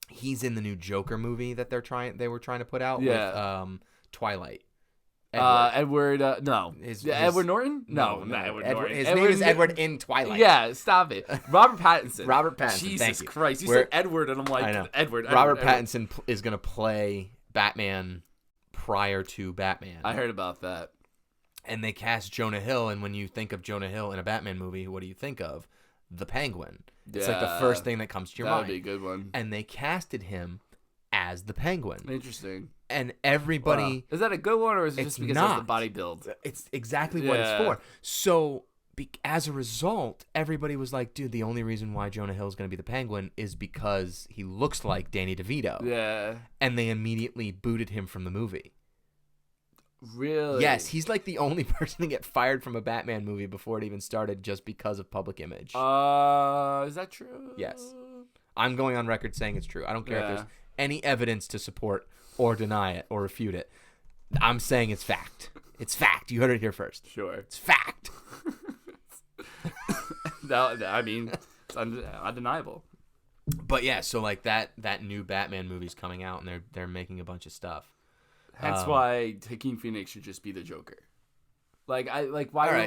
he's in the new Joker movie that they were trying to put out with Twilight. Edward. No. His- Edward Norton? No, not Edward Edward, Norton. his name is Edward in Twilight. Yeah, stop it. Robert Pattinson. Robert Pattinson, Jesus thank you. Christ. You Where- said Edward, and I'm like, I know. Edward. Robert Pattinson is going to play Batman prior to Batman. I heard about that. And they cast Jonah Hill, and when you think of Jonah Hill in a Batman movie, what do you think of? The Penguin. It's like the Yeah. first thing that comes to your That mind. would be a good one. And they casted him as the Penguin. Interesting. And everybody... Wow. Is that a good one, or is it It's just because not. of the body build? It's exactly what it's for. So, as a result, everybody was like, dude, the only reason why Jonah Hill is going to be the Penguin is because he looks like Danny DeVito. Yeah. And they immediately booted him from the movie. Really? Yes, he's like the only person to get fired from a Batman movie before it even started just because of public image. Is that true? Yes. I'm going on record saying it's true. I don't care if Yeah. there's any evidence to support or deny it or refute it. I'm saying it's fact. It's fact. You heard it here first. Sure. It's fact. No, I mean, it's undeniable. But yeah, so like that new Batman movie's coming out, and they're making a bunch of stuff. Hence why Joaquin Phoenix should just be the Joker. Why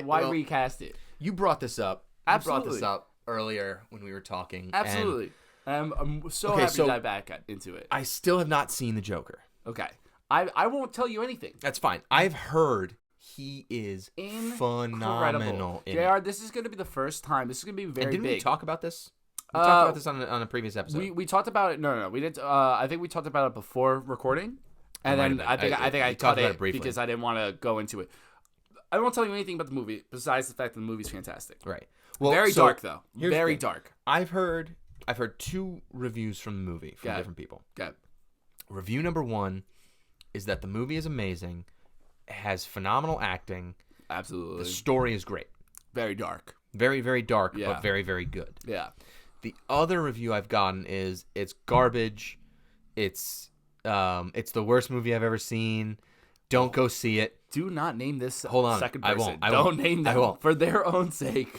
well, recast it? You brought this up. You Absolutely. brought this up earlier when we were talking. Absolutely. and I'm so Okay, happy so- to dive back into it. I still have not seen the Joker. Okay. I won't tell you anything. That's fine. I've heard he is Incredible. phenomenal in JR, it. this is going to be the first time. This is going to be very And didn't big. we talk about this? We talked about this on a previous episode. We talked about it. No. We didn't. I think we talked about it before recording, and might then have been. I think I we cut talked about it it briefly. because I didn't want to go into it. I won't tell you anything about the movie besides the fact that the movie's fantastic. Right. Very so dark though. here's the Very thing. dark. I've heard two reviews from the movie from Got it. different people. Good. Review number 1 is that the movie is amazing, has phenomenal acting, Absolutely. the story is great. Very dark. Very, very dark, Yeah. but very, very good. Yeah. The other review I've gotten is it's garbage. It's the worst movie I've ever seen. Don't go see it. Do not name this Hold on. second I person. won't. I Don't won't. name I them won't. for their own sake.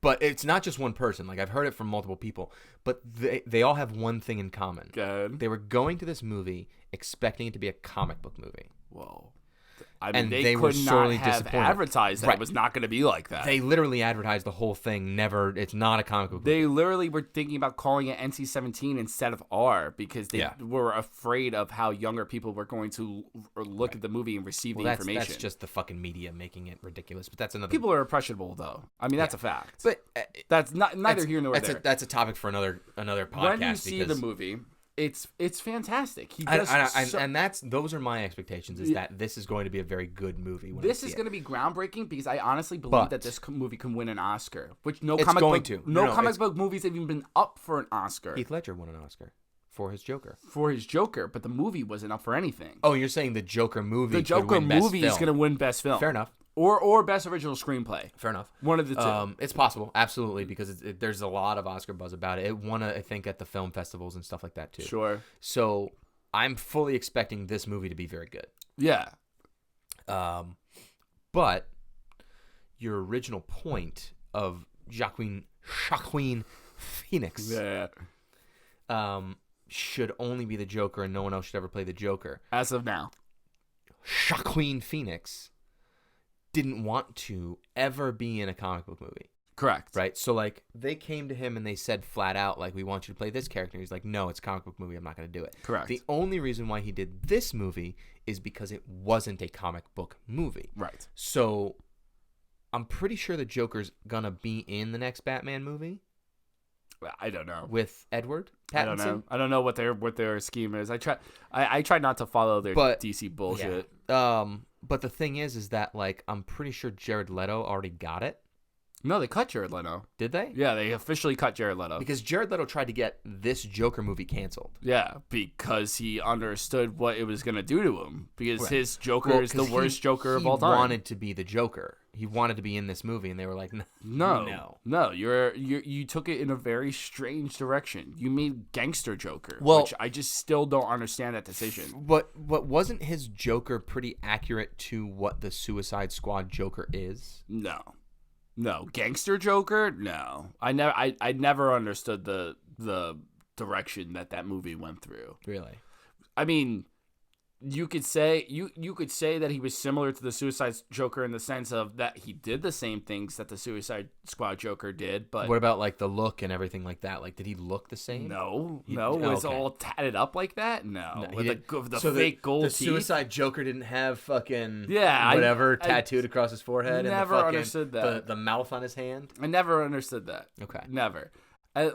But it's not just one person. Like I've heard it from multiple people. But they all have one thing in common. Good. They were going to this movie expecting it to be a comic book movie. Whoa. I mean, And they they were could not sorely have disappointed. advertised that Right. it was not going to be like that. They literally advertised the whole thing. It's not a comic book movie. They literally were thinking about calling it NC-17 instead of R because they were afraid of how younger people were going to look at the movie and receive the information. That's just the fucking media making it ridiculous. But that's another. People are impressionable, though. I mean, that's a fact. But That's neither here nor there. That's a topic for another podcast. When you see the movie, it's fantastic. He And, does those are my expectations. Is that this is going to be a very good movie. When This I see is it. going to be groundbreaking because I honestly believe But- that this movie can win an Oscar, which It's going to. No, comic it's- book movies have even been up for an Oscar Heath Ledger won an Oscar for his Joker. for his Joker, but the movie wasn't up for anything. Oh, you're saying the Joker movie? The could Joker win Best movie is Film. going to win Best Film. Fair enough. Or Best Original Screenplay. Fair enough. One of the two. It's possible, absolutely, because there's a lot of Oscar buzz about it. It won, I think, at the film festivals and stuff like that too. Sure. So I'm fully expecting this movie to be very good. Yeah. But your original point of Joaquin Phoenix should only be the Joker and no one else should ever play the Joker. As of now. Joaquin Phoenix didn't want to ever be in a comic book movie. Correct. Right? So, like, they came to him and they said flat out, like, we want you to play this character. He's like, no, it's a comic book movie. I'm not going to do it. Correct. The only reason why he did this movie is because it wasn't a comic book movie. Right. So, I'm pretty sure the Joker's going to be in the next Batman movie. I don't know. With Edward Pattinson? I don't know what their scheme is. I try not to follow their DC bullshit. Yeah. But the thing is that, like, I'm pretty sure Jared Leto already got it. No, they cut Jared Leto. Did they? Yeah, they officially cut Jared Leto. Because Jared Leto tried to get this Joker movie canceled. Yeah, because he understood what it was going to do to him. Because his Joker is the worst Joker of all time. He wanted to be the Joker. He wanted to be in this movie, and they were like, no. You took it in a very strange direction. You made gangster Joker, which I just still don't understand that decision. But wasn't his Joker pretty accurate to what the Suicide Squad Joker is? No, gangster Joker? No. I never understood the direction that movie went through. Really? I mean, you could say that he was similar to the Suicide Joker in the sense of that he did the same things that the Suicide Squad Joker did, but what about like the look and everything like that? Like, did he look the same? No. Was all tatted up like that? No. With the fake gold teeth. The Suicide Joker didn't have fucking whatever tattooed across his forehead. Never and understood that. The mouth on his hand. I never understood that. Okay. Never. I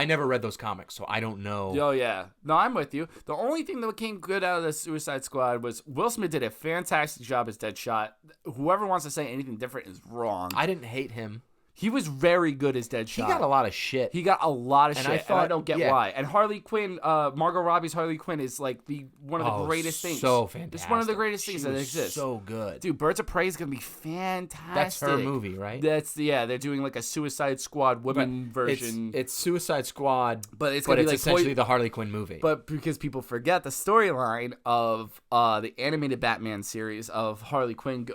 never read those comics, so I don't know. Oh yeah, no, I'm with you. The only thing that came good out of the Suicide Squad was Will Smith did a fantastic job as Deadshot. Whoever wants to say anything different is wrong. I didn't hate him. He was very good as Deadshot. He got a lot of shit. And I don't get why. And Harley Quinn, Margot Robbie's Harley Quinn is like one of the greatest things. So fantastic. It's one of the greatest things that exists. So good. Dude, Birds of Prey is going to be fantastic. That's her movie, right? They're doing like a Suicide Squad women version. It's Suicide Squad, but it's essentially the Harley Quinn movie. But because people forget the storyline of the animated Batman series of Harley Quinn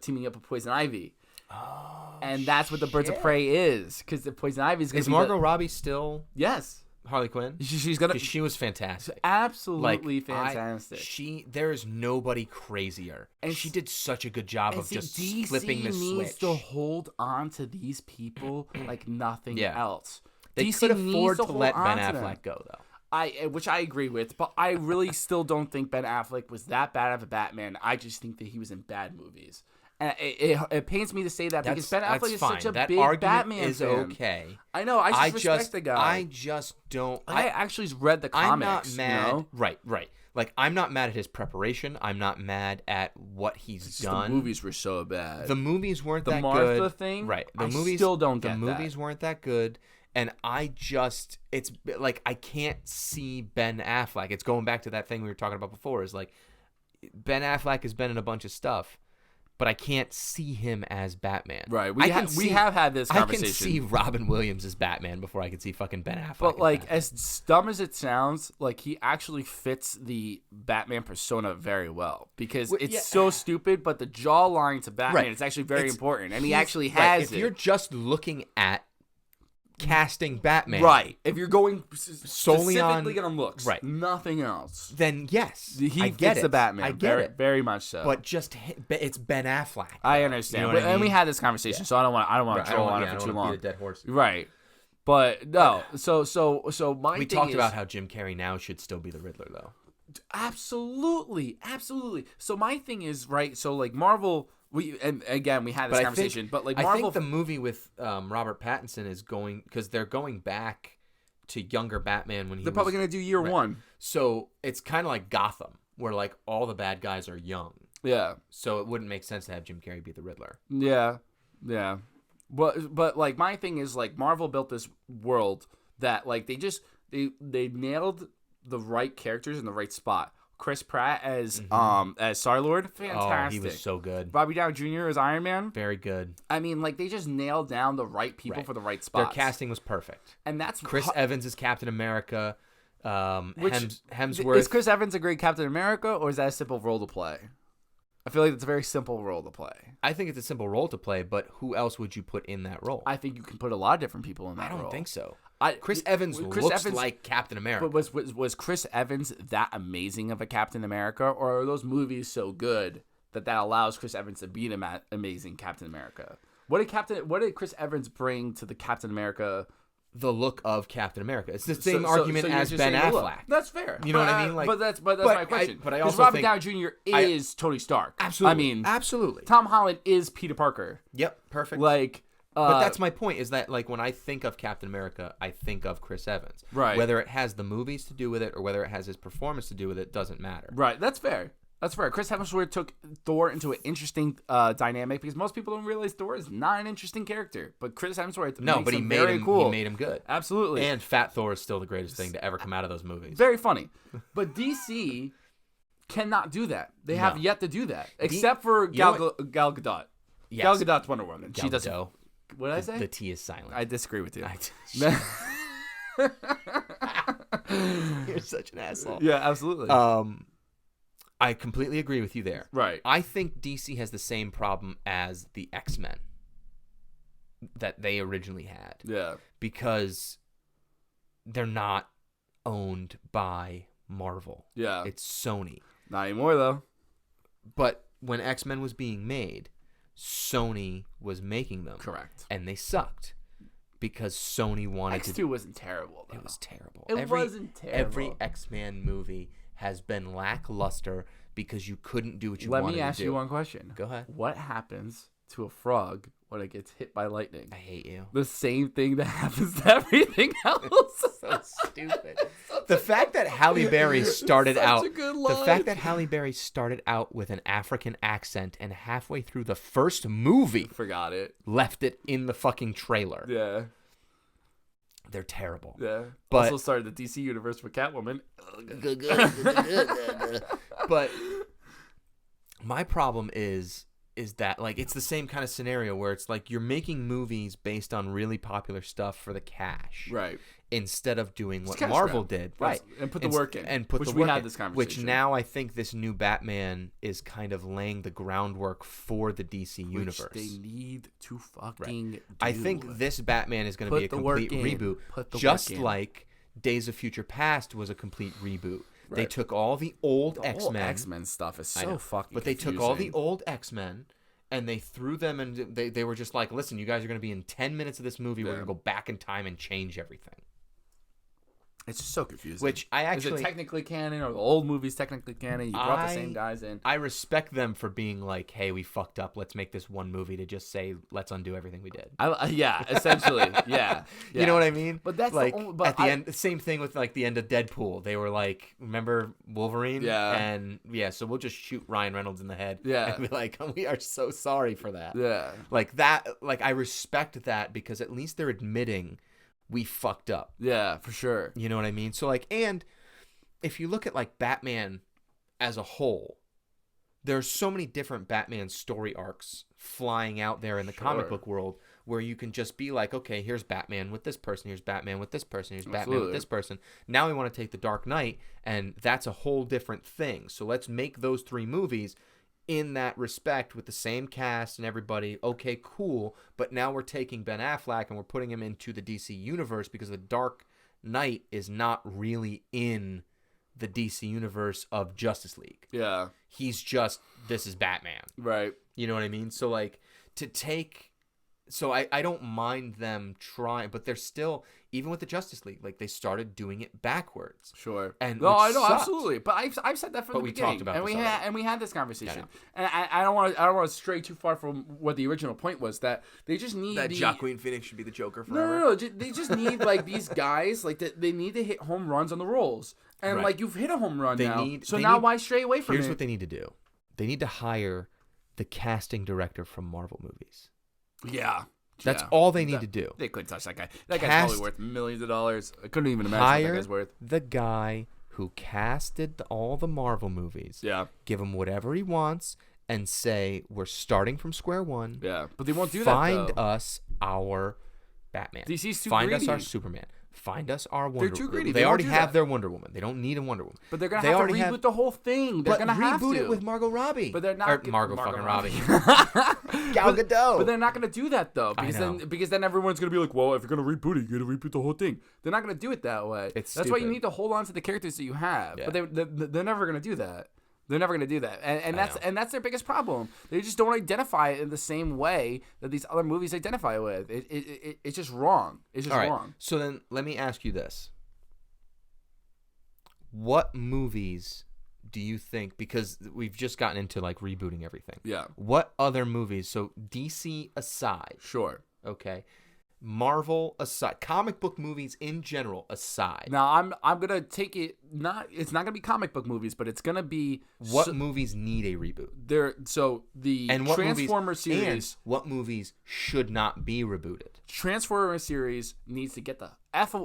teaming up with Poison Ivy. Oh, and that's what the Birds of Prey is, because the Poison Ivy is going to be Margot Robbie still? Yes. Harley Quinn? She's gonna. She was fantastic. Absolutely fantastic. There is nobody crazier, and she did such a good job of just flipping the switch. DC needs to hold on to these people like nothing else. They DC could afford to let Ben Affleck go, though. Which I agree with, but I really still don't think Ben Affleck was that bad of a Batman. I just think that he was in bad movies. And it pains me to say that because Ben Affleck is such a big Batman is fan. Okay. I know. I respect the guy. I just don't. I actually read the comics. I'm not mad. You know? Right. Like, I'm not mad at his preparation. I'm not mad at what he's done. The movies were so bad. The movies weren't that good. The Martha thing? Right. I still don't get that. The movies weren't that good. And it's like, I can't see Ben Affleck. It's going back to that thing we were talking about before, is like, Ben Affleck has been in a bunch of stuff, but I can't see him as Batman. Right. We have had this conversation. I can see Robin Williams as Batman before I can see fucking Ben Affleck. But like, as dumb as it sounds, like, he actually fits the Batman persona very well, because it's so stupid, but the jawline to Batman is actually very important, and he actually has it. If you're just looking at casting Batman, right? If you're going solely on looks, right, nothing else, then yes, he gets the Batman. I get it, very much so. But it's Ben Affleck. I understand, you know and we had this conversation, so I don't want to troll on it for too long. Beat a dead horse, right? But no, so we talked about how Jim Carrey now should still be the Riddler, though. Absolutely. So my thing is, right. So like Marvel. We had this conversation, but like Marvel, I think the movie with Robert Pattinson is because they're going back to younger Batman when they're probably going to do year one. So it's kind of like Gotham, where like all the bad guys are young. Yeah. So it wouldn't make sense to have Jim Carrey be the Riddler. Yeah. But like my thing is, like, Marvel built this world that like they nailed the right characters in the right spot. Chris Pratt as Star-Lord, fantastic. Oh, he was so good. Robbie Downey Jr. as Iron Man, very good. I mean, like, they just nailed down the right people for the right spots. Their casting was perfect, and that's Chris Evans as Captain America. Hemsworth. Is Chris Evans a great Captain America, or is that a simple role to play? I feel like it's a very simple role to play. I think it's a simple role to play, but who else would you put in that role? I think you can put a lot of different people in that role. I don't think so. Chris Evans looks like Captain America. But was Chris Evans that amazing of a Captain America, or are those movies so good that allows Chris Evans to be an amazing Captain America? What did Chris Evans bring to the Captain America? The look of Captain America. It's the same argument as Ben Affleck. That's fair. You know what I mean? But that's my question. But I also Robert think Downey Jr. is Tony Stark. Absolutely. I mean, absolutely. Tom Holland is Peter Parker. Yep, perfect. But that's my point, is that when I think of Captain America, I think of Chris Evans. Right. Whether it has the movies to do with it or whether it has his performance to do with it doesn't matter. Right. That's fair. Chris Hemsworth took Thor into an interesting dynamic because most people don't realize Thor is not an interesting character, but Chris Hemsworth he made him cool. He made him good. Absolutely. And Fat Thor is still the greatest thing to ever come out of those movies. Very funny. But DC cannot do that. They have yet to do that, except for Gal Gadot. Yes. Gal Gadot's Wonder Woman. She doesn't. What did I say? The T is silent. I disagree with you. You're such an asshole. Yeah, absolutely. I completely agree with you there. Right. I think DC has the same problem as the X-Men that they originally had. Yeah. Because they're not owned by Marvel. Yeah. It's Sony. Not anymore, though. But when X-Men was being made, Sony was making them. Correct. And they sucked because Sony wanted X2 wasn't terrible, though. It was terrible. It wasn't terrible. Every X-Men movie has been lackluster because you couldn't do what you wanted to do. Let me ask you one question. Go ahead. What happens to a frog when it gets hit by lightning? I hate you. The same thing that happens to everything else. So stupid. The fact that Halle Berry started out with an African accent and halfway through the first movie forgot it. Left it in the fucking trailer. Yeah. They're terrible. Yeah. But also started the DC universe with Catwoman. But my problem is that it's the same kind of scenario where it's you're making movies based on really popular stuff for the cash. Right. Instead of doing what Marvel did. Right. And put the work in. And put which the we work had in, this conversation. Which now I think this new Batman is kind of laying the groundwork for the DC universe. Which they need to fucking do. I think this Batman is going to be a complete reboot. Just like Days of Future Past was a complete reboot. Right. They took all the old X-Men. X-Men stuff is so fucking But they took all the old X-Men and they threw them and they were just listen, you guys are going to be in 10 minutes of this movie. We're going to go back in time and change everything. It's just so confusing. Which I actually... Is it technically canon, or the old movie's technically canon? You brought the same guys in. I respect them for being hey, we fucked up. Let's make this one movie to just say, let's undo everything we did. Yeah, essentially. Yeah. You know what I mean? But that's at the end, same thing with the end of Deadpool. They were remember Wolverine? Yeah. And so we'll just shoot Ryan Reynolds in the head. Yeah. And be we are so sorry for that. Yeah. I respect that because at least they're admitting we fucked up. Yeah, for sure. You know what I mean? So and if you look at Batman as a whole, there's so many different Batman story arcs flying out there in the comic book world where you can just be okay, here's Batman with this person, here's Batman with this person, here's Batman with this person. Now we want to take the Dark Knight, and that's a whole different thing. So let's make those 3 movies in that respect with the same cast and everybody. Okay, cool. But now we're taking Ben Affleck and we're putting him into the DC universe because the Dark Knight is not really in the DC universe of Justice League. Yeah. He's just, this is Batman. Right. You know what I mean? So to take... So I don't mind them trying, but they're still, even with the Justice League, they started doing it backwards. Sure. And no, I know, sucked. Absolutely. But I've said that from the beginning. Talked about and we had this conversation. And I don't want to stray too far from what the original point was, that they just need that Joaquin Phoenix should be the Joker forever. No. They just need these guys they need to hit home runs on the roles. And you've hit a home run why stray away from it? Here's what they need to do. They need to hire the casting director from Marvel movies. Yeah. That's all they need to do. They couldn't touch that guy. That guy's probably worth millions of dollars. I couldn't even imagine what that guy's worth. The guy who casted all the Marvel movies. Yeah. Give him whatever he wants and say, we're starting from square one. Yeah. But they won't do Find that, though. us our Batman. DC's too Find greedy. us our Superman. Find us our Wonder Woman. too greedy. They They won't already do have that. their Wonder Woman. They don't need a Wonder Woman. But they're gonna They have to already reboot the whole thing. They're gonna have reboot to it with Margot Robbie. But they're not Or Margot fucking Robbie. Gal But Gadot. they're not gonna do that though, I know. because then everyone's gonna be like, well, if you're gonna reboot it, you gotta reboot the whole thing. They're not gonna do it that way. It's That's why you stupid. need to hold on to the characters that you have. Yeah. But they're never gonna do that. They're never gonna do that, and I that's know. and that's their biggest problem. They just don't identify it in the same way that these other movies identify with. It's just wrong. It's just All right. wrong. So then let me ask you this. What movies do you think, because we've just gotten into like rebooting everything. Yeah. What other movies, so DC aside, Sure. okay, Marvel aside, comic book movies in general aside, Now I'm gonna take it. It's not gonna be comic book movies, but it's gonna be what movies need a reboot? So the And what Transformer movies, series. and what movies should not be rebooted? Transformer series needs to get the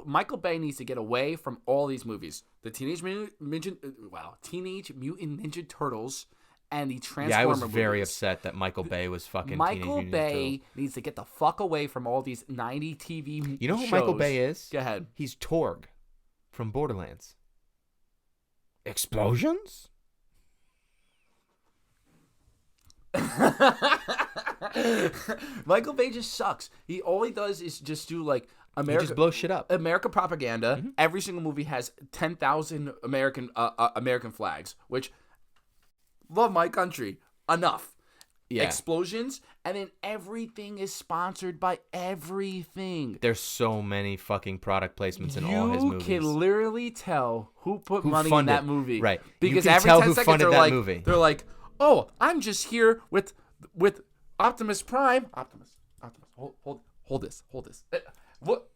Michael Bay needs to get away from all these movies. The Teenage Mutant Ninja Turtles and the Transformer Yeah, I was very movies. upset that Michael Bay was fucking Teenage Michael Mutant Ninja Bay Turtles. needs to get the fuck away from all these 90 TV You know who shows. Michael Bay is? Go ahead. He's Torg from Borderlands. Explosions? Michael Bay just sucks. All he does is just do like He America just blows shit up. America propaganda. Mm-hmm. Every single movie has 10,000 American flags, which love my country enough. Yeah. Explosions, and then everything is sponsored by everything. There's so many fucking product placements in all his movies. You can literally tell who put Who money funded- in that movie, right. You Because can every tell 10 who seconds funded they're that like, movie. they're like, "Oh, I'm just here with Optimus Prime." Optimus, hold this. What?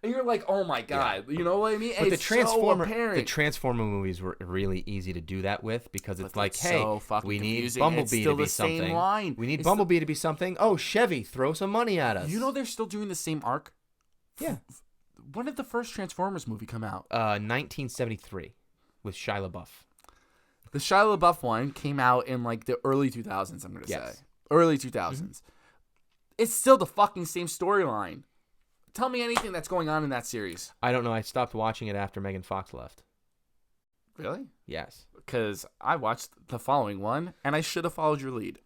And you're like, "Oh my god," you know what I mean? But It's so apparent. the Transformer movies were really easy to do that with because it's But like, it's hey, so fucking we need confusing. Bumblebee It's still to be the same something. line. We need It's Bumblebee to be something. Oh, Chevy, throw some money at us. You know they're still doing the same arc. Yeah. When did the first Transformers movie come out? 1973 with Shia LaBeouf. The Shia LaBeouf one came out in like the early 2000s, I'm going to Yes. say. Early 2000s. It's still the fucking same storyline. Tell me anything that's going on in that series. I don't know. I stopped watching it after Megan Fox left. Really? Yes. Because I watched the following one, and I should have followed your lead.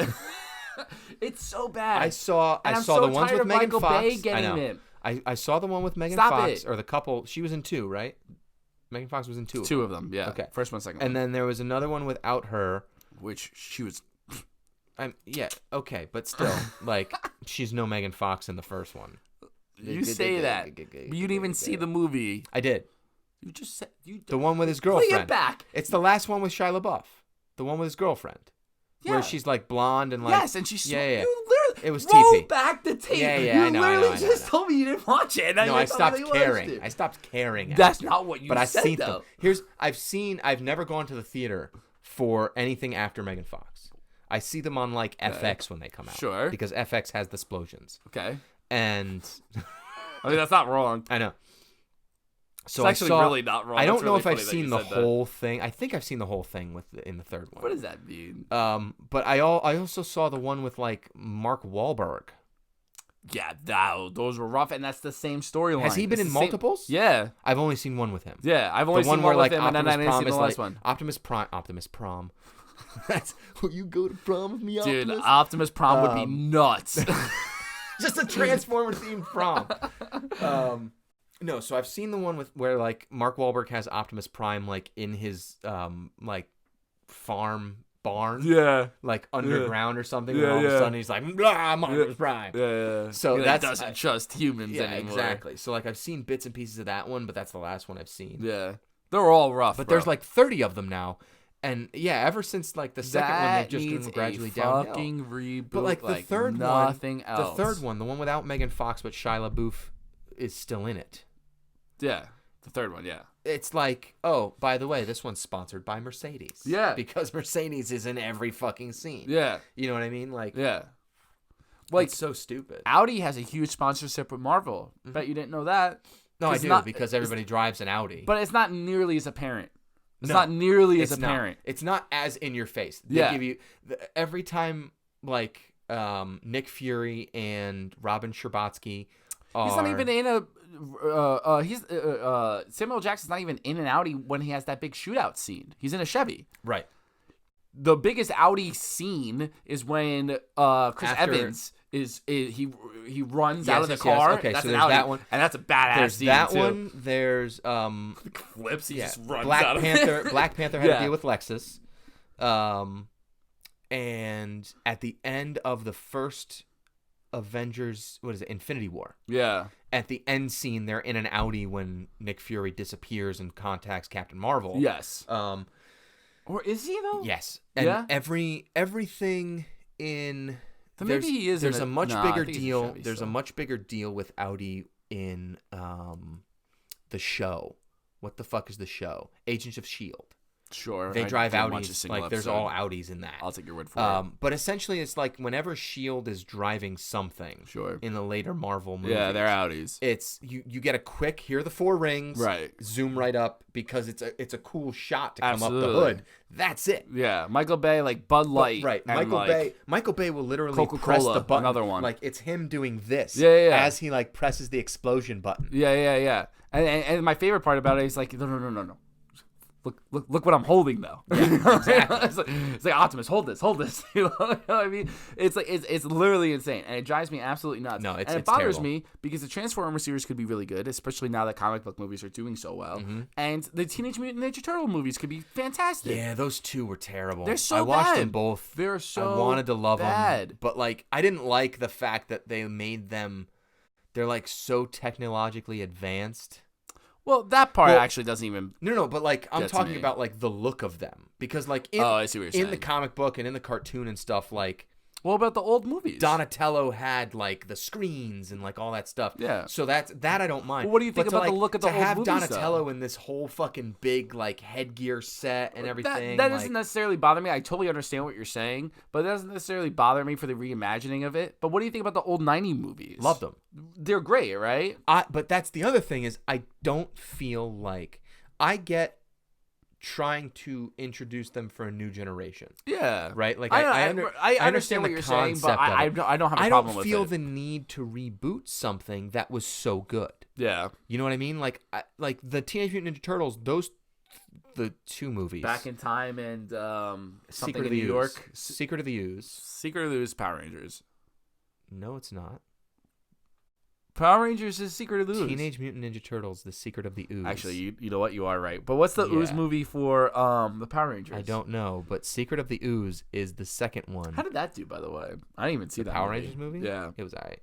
It's so bad. I saw And I'm the so ones tired with of Megan Michael Fox. Bay I getting know. it. I saw the one with Megan Stop Fox, it. or the couple. She was in 2, right? Megan Fox was in 2. Two of them, yeah. Okay. First one, second And one. then there was another one without her. Which she was... Yeah, okay, but still, like, she's no Megan Fox in the first one. You say that, but you didn't even see the movie. I did. You just said... The one with his Play girlfriend. it back. It's the last one with Shia LaBeouf. The one with his girlfriend. Yeah. Where she's like blonde and like... Yes, and she's... Yeah. You literally... It was roll TP. back the tape. Yeah, You I know. literally just told me you didn't watch it. No, I stopped caring. I stopped caring. That's not what you but said, I've seen though. them. I've never gone to the theater for anything after Megan Fox. I see them on like FX when they come out. Sure. Because FX has the explosions. Okay. And I mean, that's not wrong. I know. So It's actually really not wrong. I don't It's know really if I've funny that seen you the said that. whole thing. I think I've seen the whole thing in the third one. What does that mean? But I also saw the one with like Mark Wahlberg. Yeah, those were rough, and that's the same storyline. Has he been It's in the same- multiples? Yeah. I've only seen one with him. Yeah, I've only The one seen where one like with him, and then I Optimus didn't see Prime the is last like one. Optimus Prom. That's you go to prom with me, Dude, Optimus. Optimus Prime would be nuts. Just a Transformer themed prom. No, so I've seen the one where like Mark Wahlberg has Optimus Prime like in his like farm barn, yeah. like underground or something. Yeah, and all of yeah. a sudden he's like, "Blah, I'm Optimus Prime." Yeah. So He that's doesn't trust humans yeah, anymore. exactly. So like I've seen bits and pieces of that one, but that's the last one I've seen. Yeah. They're all rough, But bro. there's like 30 of them now. And yeah, ever since like the second one, they've just needs been gradually a downhill. fucking reboot. But like the third nothing one, else. the third one, the one without Megan Fox but Shia LaBeouf is still in it. Yeah, the third one. Yeah. It's like, oh, by the way, this one's sponsored by Mercedes. Yeah. Because Mercedes is in every fucking scene. Yeah. You know what I mean? Like, Yeah. Like it's so stupid. Audi has a huge sponsorship with Marvel. Bet you didn't know that. No, I It's do not- because everybody drives an Audi. But it's not nearly as apparent. It's No, not nearly as it's not. apparent. It's not as in your face. They Yeah. give you every time like Nick Fury and Robin Scherbatsky are He's not even in a Samuel Jackson's not even in an Audi when he has that big shootout scene. He's in a Chevy. Right. The biggest Audi scene is when Chris Evans he runs out of the car. Okay, that's so an there's Audi, that one. and that's a badass There's scene that too. one. There's Flips. He just runs Black out of Panther. Black Panther had Yeah. to deal with Lexus. And at the end of the first Avengers, what is it, Infinity War? Yeah. At the end scene, they're in an Audi when Nick Fury disappears and contacts Captain Marvel. Yes. Or is he though? Yes. And Yeah? everything in Then maybe he is. There's a much bigger deal. Chevy, There's so. a much bigger deal with Audi in the show. What the fuck is the show? Agents of S.H.I.E.L.D. Sure. They I drive didn't watch a Audis. single Like there's episode. all Audis in that. I'll take your word for it. But essentially, it's like whenever S.H.I.E.L.D. is driving something. Sure. In the later Marvel movies. Yeah, they're Audis. It's you get a quick, here are the 4 rings. Right. Zoom right up because it's a cool shot to come Absolutely. up the hood. That's it. Yeah, Michael Bay, like Bud Light. Right. and, Michael Bay will literally Coca-Cola, press the button. another one. Like it's him doing this. Yeah. As he like presses the explosion button. Yeah. And my favorite part about it is like, no. Look what I'm holding though. Yeah, exactly. it's like Optimus, hold this. You know what I mean? It's like it's literally insane, and it drives me absolutely nuts. No, it's and it bothers terrible. me because the Transformers series could be really good, especially now that comic book movies are doing so well, Mm-hmm. and the Teenage Mutant Ninja Turtle movies could be fantastic. Yeah, those 2 were terrible. They're so I watched bad. them both. They're so I wanted to love bad. them, but like I didn't like the fact that they made them. They're like so technologically advanced. Well, that part Well, actually doesn't even. No, but like I'm Get to talking me. about like the look of them because like in, Oh, I see what you're in saying. the comic book and in the cartoon and stuff like What about the old movies? Donatello had like the screens and like all that stuff. Yeah. So that I don't mind. Well, what do you think But to, about the like, look of the to old have movies, Donatello in this whole fucking big like headgear set and everything? That like, doesn't necessarily bother me. I totally understand what you're saying, but it doesn't necessarily bother me for the reimagining of it. But what do you think about the old 90 movies? love them. They're great, right? But that's the other thing is I don't feel like I get trying to introduce them for a new generation. Yeah. Right? Like I understand understand what the you're saying, but concept of I it. don't have a I problem don't with feel it. the need to reboot something that was so good. Yeah. You know what I mean? Like the Teenage Mutant Ninja Turtles, the 2 movies. Back in Time and something Secret of in the New Ooze. York. Secret of the Ooze. Secret of the Ooze, Power Rangers. No, it's not. Power Rangers is Secret of the Ooze. Teenage Mutant Ninja Turtles, The Secret of the Ooze. Actually, you know what? You are right. But what's the Ooze Yeah. movie for the Power Rangers? I don't know, but Secret of the Ooze is the second one. How did that do, by the way? I didn't even see the that Power movie. Rangers movie? Yeah. It was alright.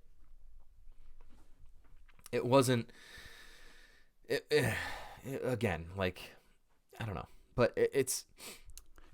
It wasn't. Again, like, I don't know. But it's.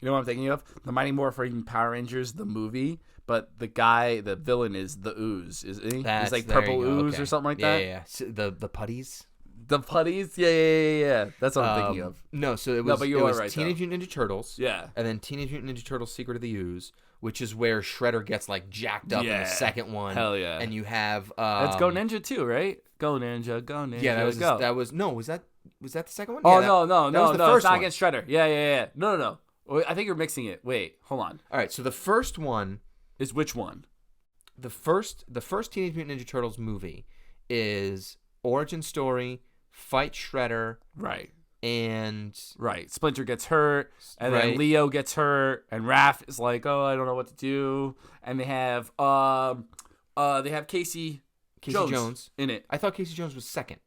You know what I'm thinking of? The Mighty Morphin Power Rangers, the movie, but the villain is the Ooze, isn't he? He's like there Purple you go, Ooze okay. or something like yeah, that. Yeah, So the putties. The putties? Yeah. That's what I'm thinking of. No, so it No, was, but you it are was right, Teenage Mutant Ninja Turtles. Yeah. And then Teenage Mutant Ninja Turtles Secret of the Ooze, which is where Shredder gets like jacked up in Yeah. the second one. Hell yeah. And you have Let's Go Ninja too, right? Go Ninja, go Ninja. Yeah, let's go. was that the second one? Oh, Yeah, no, that was the it's first not one. against Shredder. Yeah. No. Wait, I think you're mixing it. Wait, hold on. All right, so the first one, Is which one? the first Teenage Mutant Ninja Turtles movie is origin story, fight Shredder, Right. and Splinter gets hurt, and then Right. Leo gets hurt, and Raph is like, "Oh, I don't know what to do." And they have Casey Jones in it. I thought Casey Jones was second.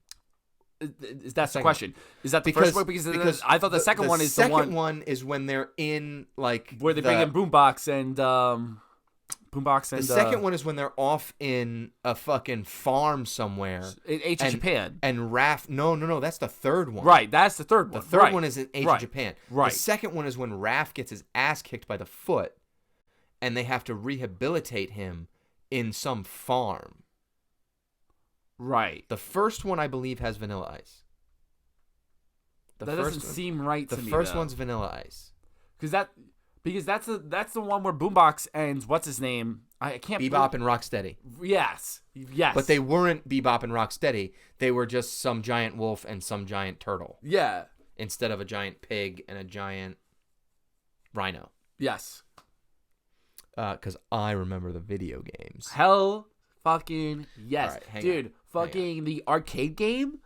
Is that the Second question? Is that the first one? Because I thought the second one is the one. second one is when they're in like Where they bring in Boombox and The second one is when they're off in a fucking farm somewhere. in H of Japan. And Raph, no, that's the third one. Right, that's the third one. The third Right. one is in H Right. of Japan. Right. The second one is when Raph gets his ass kicked by the Foot, and they have to rehabilitate him in some farm. Right. The first one, I believe, has Vanilla Ice. That doesn't seem right to The me. first though. one's Vanilla Ice. because that's the one where Boombox and what's his name? I can't. Bebop and Rocksteady. Yes. But they weren't Bebop and Rocksteady. They were just some giant wolf and some giant turtle. Yeah. Instead of a giant pig and a giant rhino. Yes. Because I remember the video games. Hell fucking yes. All right, Dude, fucking the arcade game,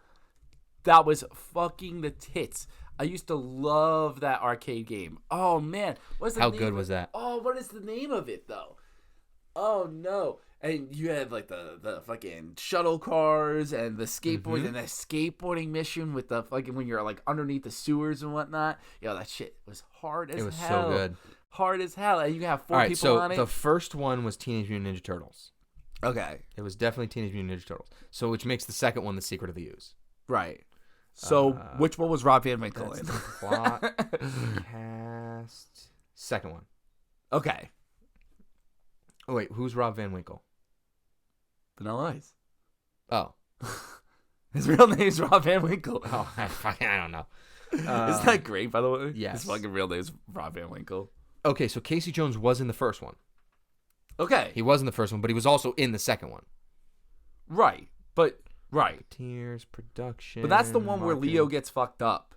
that was fucking the tits. I used to love that arcade game. Oh, man. What's the How name good of was it? that? Oh, what is the name of it, though? Oh, no. And you had, like, the fucking shuttle cars and the skateboard and the skateboarding mission with the fucking when you're, like, underneath the sewers and whatnot. Yo, that shit was hard as hell. It was so good. Hard as hell. And you can have 4 All right, people so on it. the first one was Teenage Mutant Ninja Turtles. Okay. It was definitely Teenage Mutant Ninja Turtles. So which makes the second one The Secret of the Ooze. Right. So which one was Rob Van Winkle That's in? the plot cast. Second one. Okay. Oh wait, who's Rob Van Winkle? Vanilla Ice. Oh. His real name's Rob Van Winkle. Oh, I don't know. Isn't that great, by the way? Yes. His fucking real name's Rob Van Winkle. Okay, so Casey Jones was in the first one. Okay. He was in the first one, but he was also in the second one. Right. But right. Tears, production. But that's the one where marketing. Leo gets fucked up.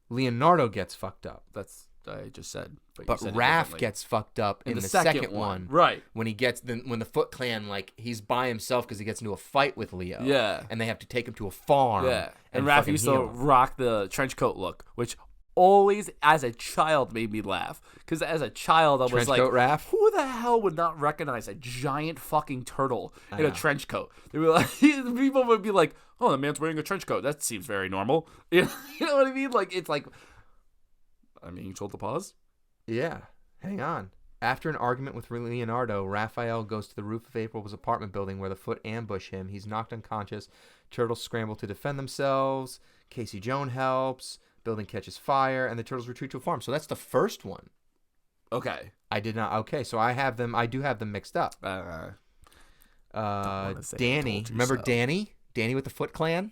Leonardo gets fucked up. That's I just said. But you said it Raph differently. gets fucked up in in the second one. Right. When he gets when the Foot Clan, like, he's by himself because he gets into a fight with Leo. Yeah. And they have to take him to a farm. Yeah. And Raph fucking used to heal him. rock the trench coat look, which always, as a child, made me laugh. Because as a child, I was Trench like, coat Raph? who the hell would not recognize a giant fucking turtle in a know. trench coat? They were like, people would be like, oh, the man's wearing a trench coat. That seems very normal. You know what I mean? Like, it's like, I mean, you told to pause? Yeah. Hang on. After an argument with Leonardo, Raphael goes to the roof of April's apartment building where the Foot ambush him. He's knocked unconscious. Turtles scramble to defend themselves. Casey Jones helps. Building catches fire, and the turtles retreat to a farm. So that's the first one. Okay. I did not. Okay, so I do have them mixed up. wanna say I Danny. told you Remember so. Danny? Danny with the Foot Clan?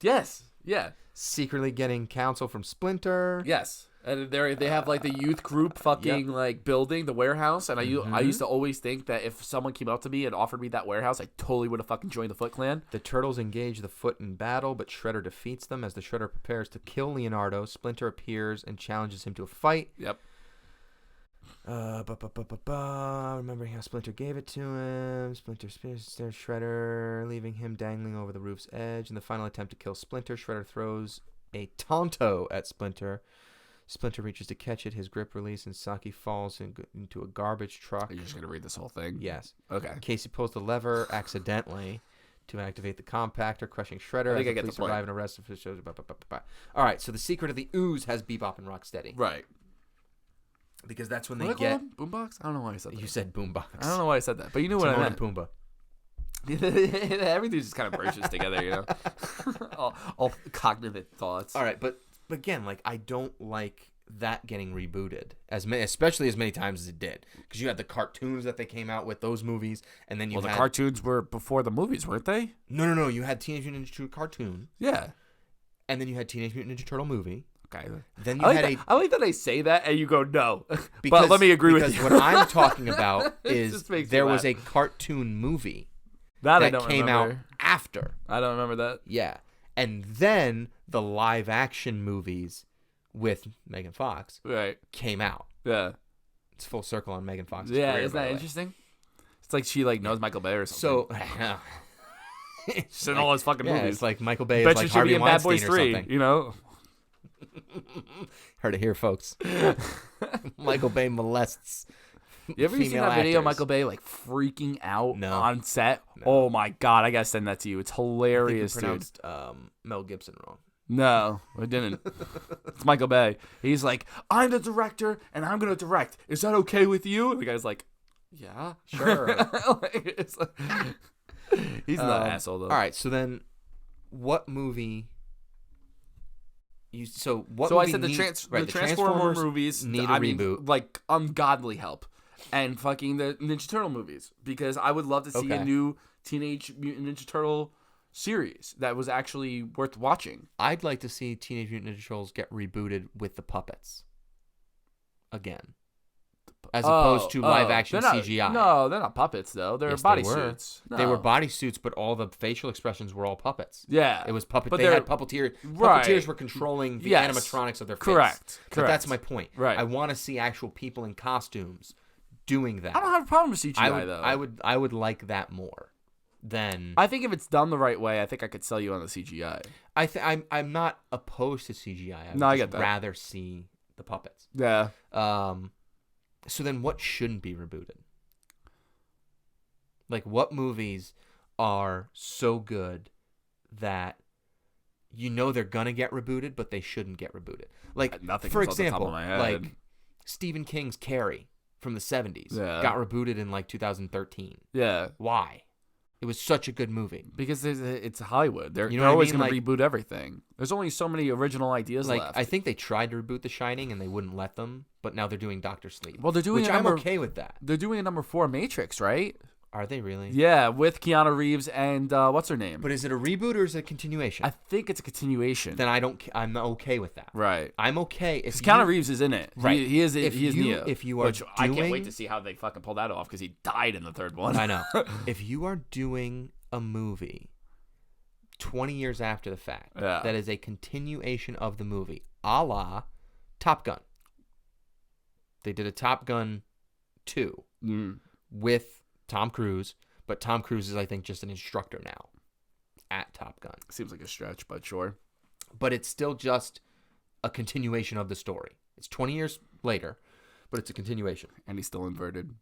Yes. Yeah. Secretly getting counsel from Splinter. Yes. And they have like the youth group fucking like building the warehouse, and I used to always think that if someone came up to me and offered me that warehouse, I totally would have fucking joined the Foot Clan. The turtles engage the Foot in battle, but Shredder defeats them. As the Shredder prepares to kill Leonardo, Splinter appears and challenges him to a fight. Yep. Remembering how Splinter gave it to him. Splinter stares Shredder, leaving him dangling over the roof's edge. In the final attempt to kill Splinter, Shredder throws a Tonto at Splinter. Splinter reaches to catch it. His grip releases, and Saki falls into a garbage truck. Are you just gonna read this whole thing? Yes. Okay. Casey pulls the lever accidentally to activate the compactor, crushing Shredder. I think as I get the police point. arrive and arrest him. All right, so the Secret of the Ooze has Bebop and Rocksteady. Right. Because that's when they What get... Boombox? I don't know why I said that. You said Boombox. I don't know why I said that, but you knew what I Timon meant. and Pumbaa. Everything just kind of merges together, you know. all cognitive thoughts. All right, but again, like, I don't like that getting rebooted especially as many times as it did, because you had the cartoons that they came out with, those movies, and then you Well, had the cartoons were before the movies, weren't they? no, you had Teenage Mutant Ninja Turtle cartoon, Yeah. and then you had Teenage Mutant Ninja Turtle movie. Okay. Then you I had like that I say that and you go no, because, but let me agree with because you. what I'm talking about It is just makes me there was laugh. a cartoon movie that I that don't came remember. out after. I don't remember that. Yeah, and then the live action movies with Megan Fox Right. came out. Yeah. It's full circle on Megan Fox's Yeah. career, Isn't by that the way. interesting? It's like she like knows Michael Bay or something. So, she's in all his fucking yeah, movies. it's like Michael Bay Bet is like you should Harvey be in Bad Weinstein Boys or 3, something. you know? Heard it here, folks. Michael Bay molests. You ever seen female that video of actors. Michael Bay like freaking out No. on set? No. Oh my god, I gotta send that to you. It's I think you hilarious, dude. pronounced Mel Gibson wrong. No, I didn't. It's Michael Bay. He's like, I'm the director and I'm gonna direct. Is that okay with you? And the guy's like, yeah, Sure. It's like- he's not an asshole though. All right, so then, what movie? So what? So I movie said the needs- the Transformer movies need a I mean, reboot. like ungodly help, and fucking the Ninja Turtle movies, because I would love to see a Okay. new Teenage Mutant Ninja Turtle series that was actually worth watching. I'd like to see Teenage Mutant Ninja Turtles get rebooted with the puppets again, as opposed to live action they're not, CGI. No, they're not puppets though. They're Yes, they were. bodysuits. They were bodysuits, but all the facial expressions were all puppets. Yeah, It was puppet. But They they're- had puppeteers. Right. Puppeteers were controlling the Yes. animatronics of their face. Correct. But that's my point. Right. I want to see actual people in costumes doing that. I don't have a problem with CGI I would, though. I would like that more. then I think if it's done the right way, I think I could sell you on the CGI. I'm not opposed to CGI. No, I would get just that. rather see the puppets. Yeah. So then what shouldn't be rebooted? Like, what movies are so good that you know they're gonna get rebooted, but they shouldn't get rebooted? Like, Nothing for comes off the top example, of my head. like Stephen King's Carrie from the 70s Yeah. got rebooted in like 2013. Yeah. Why? It was such a good movie. Because it's Hollywood. They're, You know they're what I always mean? going to Like- reboot everything. There's only so many original ideas Like, left. I think they tried to reboot The Shining and they wouldn't let them, but now they're doing Doctor Sleep. Well, they're doing which a I'm number- okay with that. They're doing a number 4 Matrix, right? Are they really? Yeah, with Keanu Reeves and what's her name? But is it a reboot or is it a continuation? I think it's a continuation. Then I'm okay with that. Right. I'm okay if Because Keanu you- Reeves is in it. Right. He is If you- Neo. if you are which I can't doing- wait to see how they fucking pull that off because he died in the third one. I know. If you are doing a movie 20 years after the fact Yeah. that is a continuation of the movie, a la Top Gun. They did a Top Gun 2 with Tom Cruise, but Tom Cruise is, I think, just an instructor now at Top Gun. Seems like a stretch, but sure. But it's still just a continuation of the story. It's 20 years later, but it's a continuation. And he's still inverted.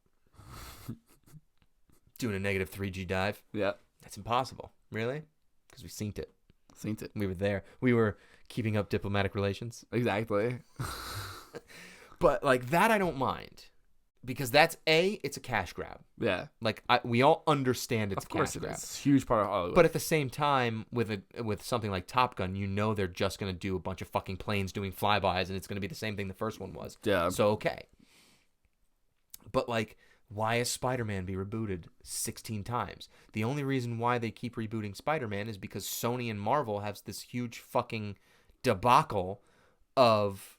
Doing a negative 3G dive. Yeah. That's impossible. Really? Because we synced it. Seen it. We were there. We were keeping up diplomatic relations. Exactly. But like that I don't mind. Because that's it's a cash grab. Yeah. Like we all understand it's Of course a it cash grab. is. It's a huge part of Hollywood. But at the same time, with something like Top Gun, you know they're just going to do a bunch of fucking planes doing flybys, and it's going to be the same thing the first one was. Yeah. So, okay. But, like, why has Spider-Man be rebooted 16 times? The only reason why they keep rebooting Spider-Man is because Sony and Marvel has this huge fucking debacle of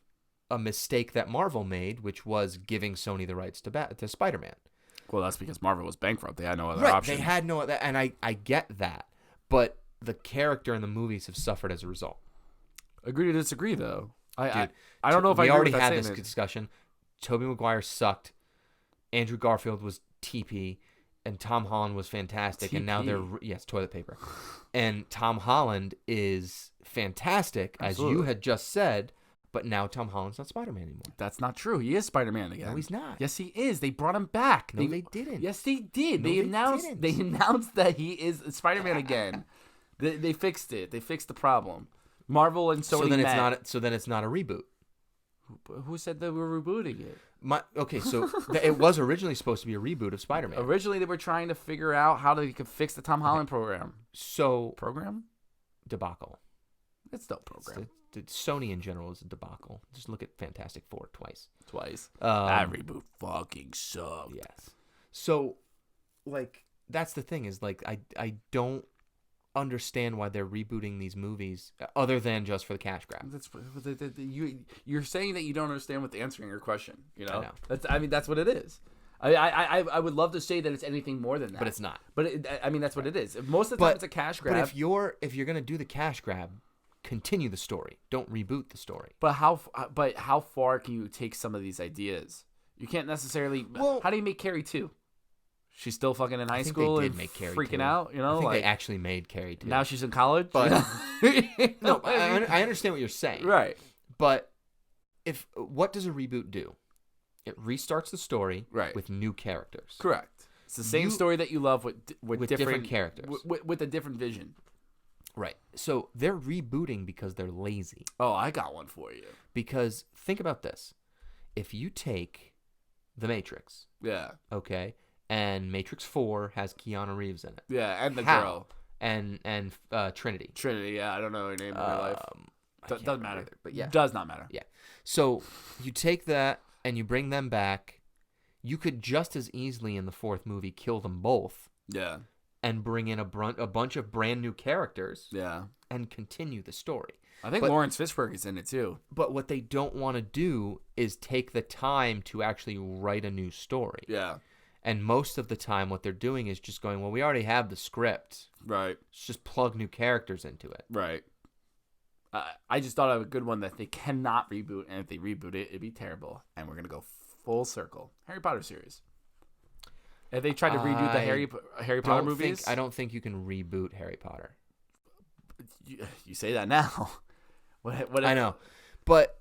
a mistake that Marvel made, which was giving Sony the rights to Spider-Man. Well, that's because Marvel was bankrupt. They had no other Right, option. they had no other, and I get that, but the character and the movies have suffered as a result. Agree to disagree, though. Dude, I don't know if I we agree already with that had this statement. discussion. Tobey Maguire sucked. Andrew Garfield was TP, and Tom Holland was fantastic. And now TP? Toilet paper. And Tom Holland is fantastic, Absolutely. as you had just said. But now Tom Holland's not Spider-Man anymore. That's not true. He is Spider-Man again. No, he's not. Yes, he is. They brought him back. No, they didn't. Yes, they did. No, they they announced. didn't. They announced that he is Spider-Man again. They fixed it. They fixed the problem. Marvel and Sony. So then met. it's not a reboot. Who said that we're rebooting it? So it was originally supposed to be a reboot of Spider-Man. Originally, they were trying to figure out how they could fix the Tom Holland program. So debacle. It's still a program. Sony in general is a debacle. Just look at Fantastic Four twice. That reboot fucking sucked. Yes. So, like, that's the thing is, like, I don't understand why they're rebooting these movies other than just for the cash grab. You're saying that you don't understand what's answering your question. You know, I know. That's what it is. I would love to say that it's anything more than that, But it's not. But that's what it is. Most of the time, it's a cash grab. But if you're gonna do the cash grab, continue the story. Don't reboot the story. But how far can you take some of these ideas? You can't necessarily. Well, how do you make Carrie 2? She's still fucking in high think school they did and make Carrie freaking 2. out. You know, I think like they actually made Carrie too. now she's in college. But no, I understand what you're saying. right. But what does a reboot do? It restarts the story Right. with new characters. Correct. It's the same story that you love with different characters. with a different vision. Right. So they're rebooting because they're lazy. Oh, I got one for you. Because think about this. If you take The Matrix, Yeah. okay, and Matrix 4 has Keanu Reeves in it. Yeah, and the How? girl. And Trinity. Trinity, yeah, I don't know her name in real life. I Doesn't can't matter. remember, but yeah. Does not matter. Yeah. So you take that and you bring them back. You could just as easily in the fourth movie kill them both Yeah. and bring in a bunch of brand new characters Yeah. and continue the story. I think But- Lawrence Fishburne is in it too. But what they don't want to do is take the time to actually write a new story. Yeah. And most of the time what they're doing is just going, well, we already have the script. Right. Let's just plug new characters into it. Right. I just thought of a good one that they cannot reboot, and if they reboot it, it'd be terrible. And we're gonna go full circle. Harry Potter series. Have they tried to redo the Harry Potter movies? I don't think you can reboot Harry Potter. You say that now. What I know, but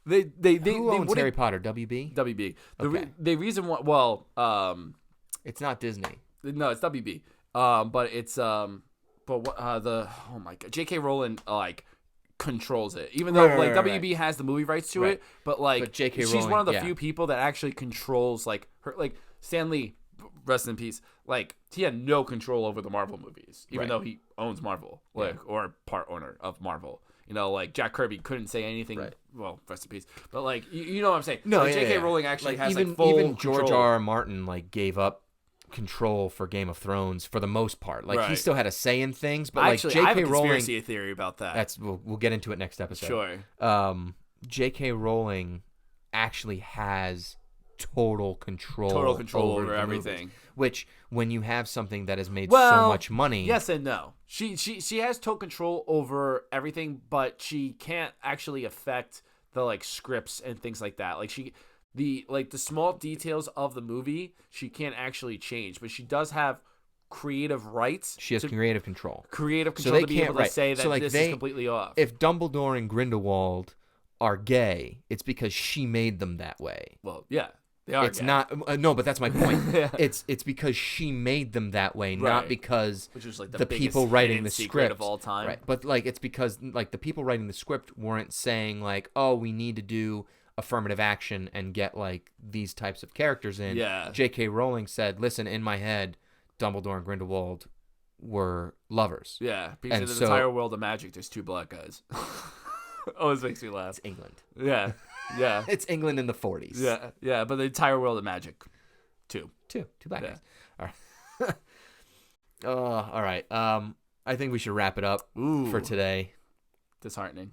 they who owns Harry Potter? WB. WB. Okay. The reason why, well, it's not Disney. No, it's WB. But it's oh my god, J.K. Rowling controls it, even though WB has the movie rights to it, but J.K. she's Rowling, one of the few people that actually controls her. Stan Lee, rest in peace. He had no control over the Marvel movies, even though he owns Marvel, or part owner of Marvel. Jack Kirby couldn't say anything. Right. Well, rest in peace. But you know what I'm saying? No, J.K. Rowling actually has full even George control. R. Martin gave up control for Game of Thrones for the most part. He still had a say in things, but actually, J.K. I have a Rowling. Conspiracy theory about that. We'll get into it next episode. Sure. J.K. Rowling actually has total control over everything. Movies, which when you have something that has made so much money, yes and no. She has total control over everything, but she can't actually affect the scripts and things like that. The small details of the movie she can't actually change, but she does have creative rights. She has creative control. To be able to say that this is completely off. If Dumbledore and Grindelwald are gay, it's because she made them that way. Well, yeah. They are it's gay. Not no, but that's my point. Yeah. It's because she made them that way, not because which was the people writing the script of all time. Right. But it's because the people writing the script weren't saying oh, we need to do affirmative action and get these types of characters in. Yeah. J.K. Rowling said, "Listen, in my head, Dumbledore and Grindelwald were lovers." Yeah, because in the entire world of magic, there's 2 black guys. Always makes me laugh. It's England. Yeah. Yeah. It's England in the 40s. Yeah. Yeah. But the entire world of magic, 2 black guys. All right. All right. I think we should wrap it up for today. Disheartening.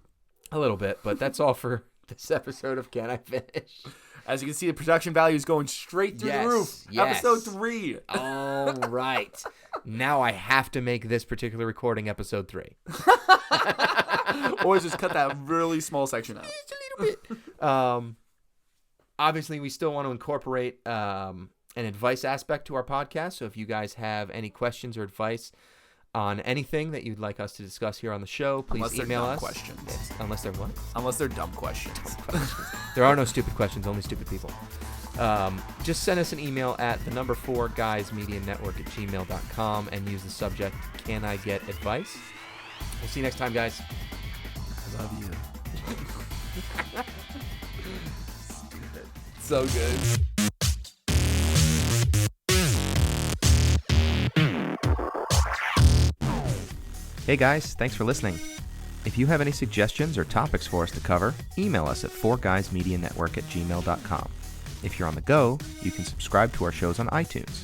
A little bit, but that's all for this episode of Can I Finish? As you can see, the production value is going straight through the roof. Yes. Episode 3. All right. Now I have to make this particular recording episode 3. Or just cut that really small section out. Just a little bit. Obviously, we still want to incorporate an advice aspect to our podcast. So if you guys have any questions or advice on anything that you'd like us to discuss here on the show, please email us. Questions. Yes. Unless they're what? Unless they're dumb questions. There are no stupid questions, only stupid people. Just send us an email at the number 4guysmedianetwork@gmail.com and use the subject, Can I Get Advice? We'll see you next time, guys. I love you. So good. Hey guys, thanks for listening. If you have any suggestions or topics for us to cover, email us at 4guysmedianetwork@gmail.com. If you're on the go, you can subscribe to our shows on iTunes.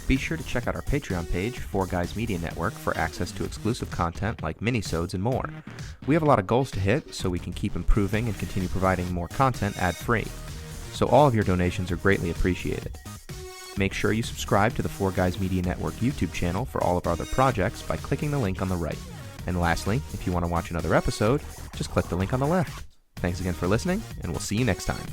Be sure to check out our Patreon page, 4Guys Media Network, for access to exclusive content like minisodes and more. We have a lot of goals to hit, so we can keep improving and continue providing more content ad-free. So all of your donations are greatly appreciated. Make sure you subscribe to the 4Guys Media Network YouTube channel for all of our other projects by clicking the link on the right. And lastly, if you want to watch another episode, just click the link on the left. Thanks again for listening, and we'll see you next time.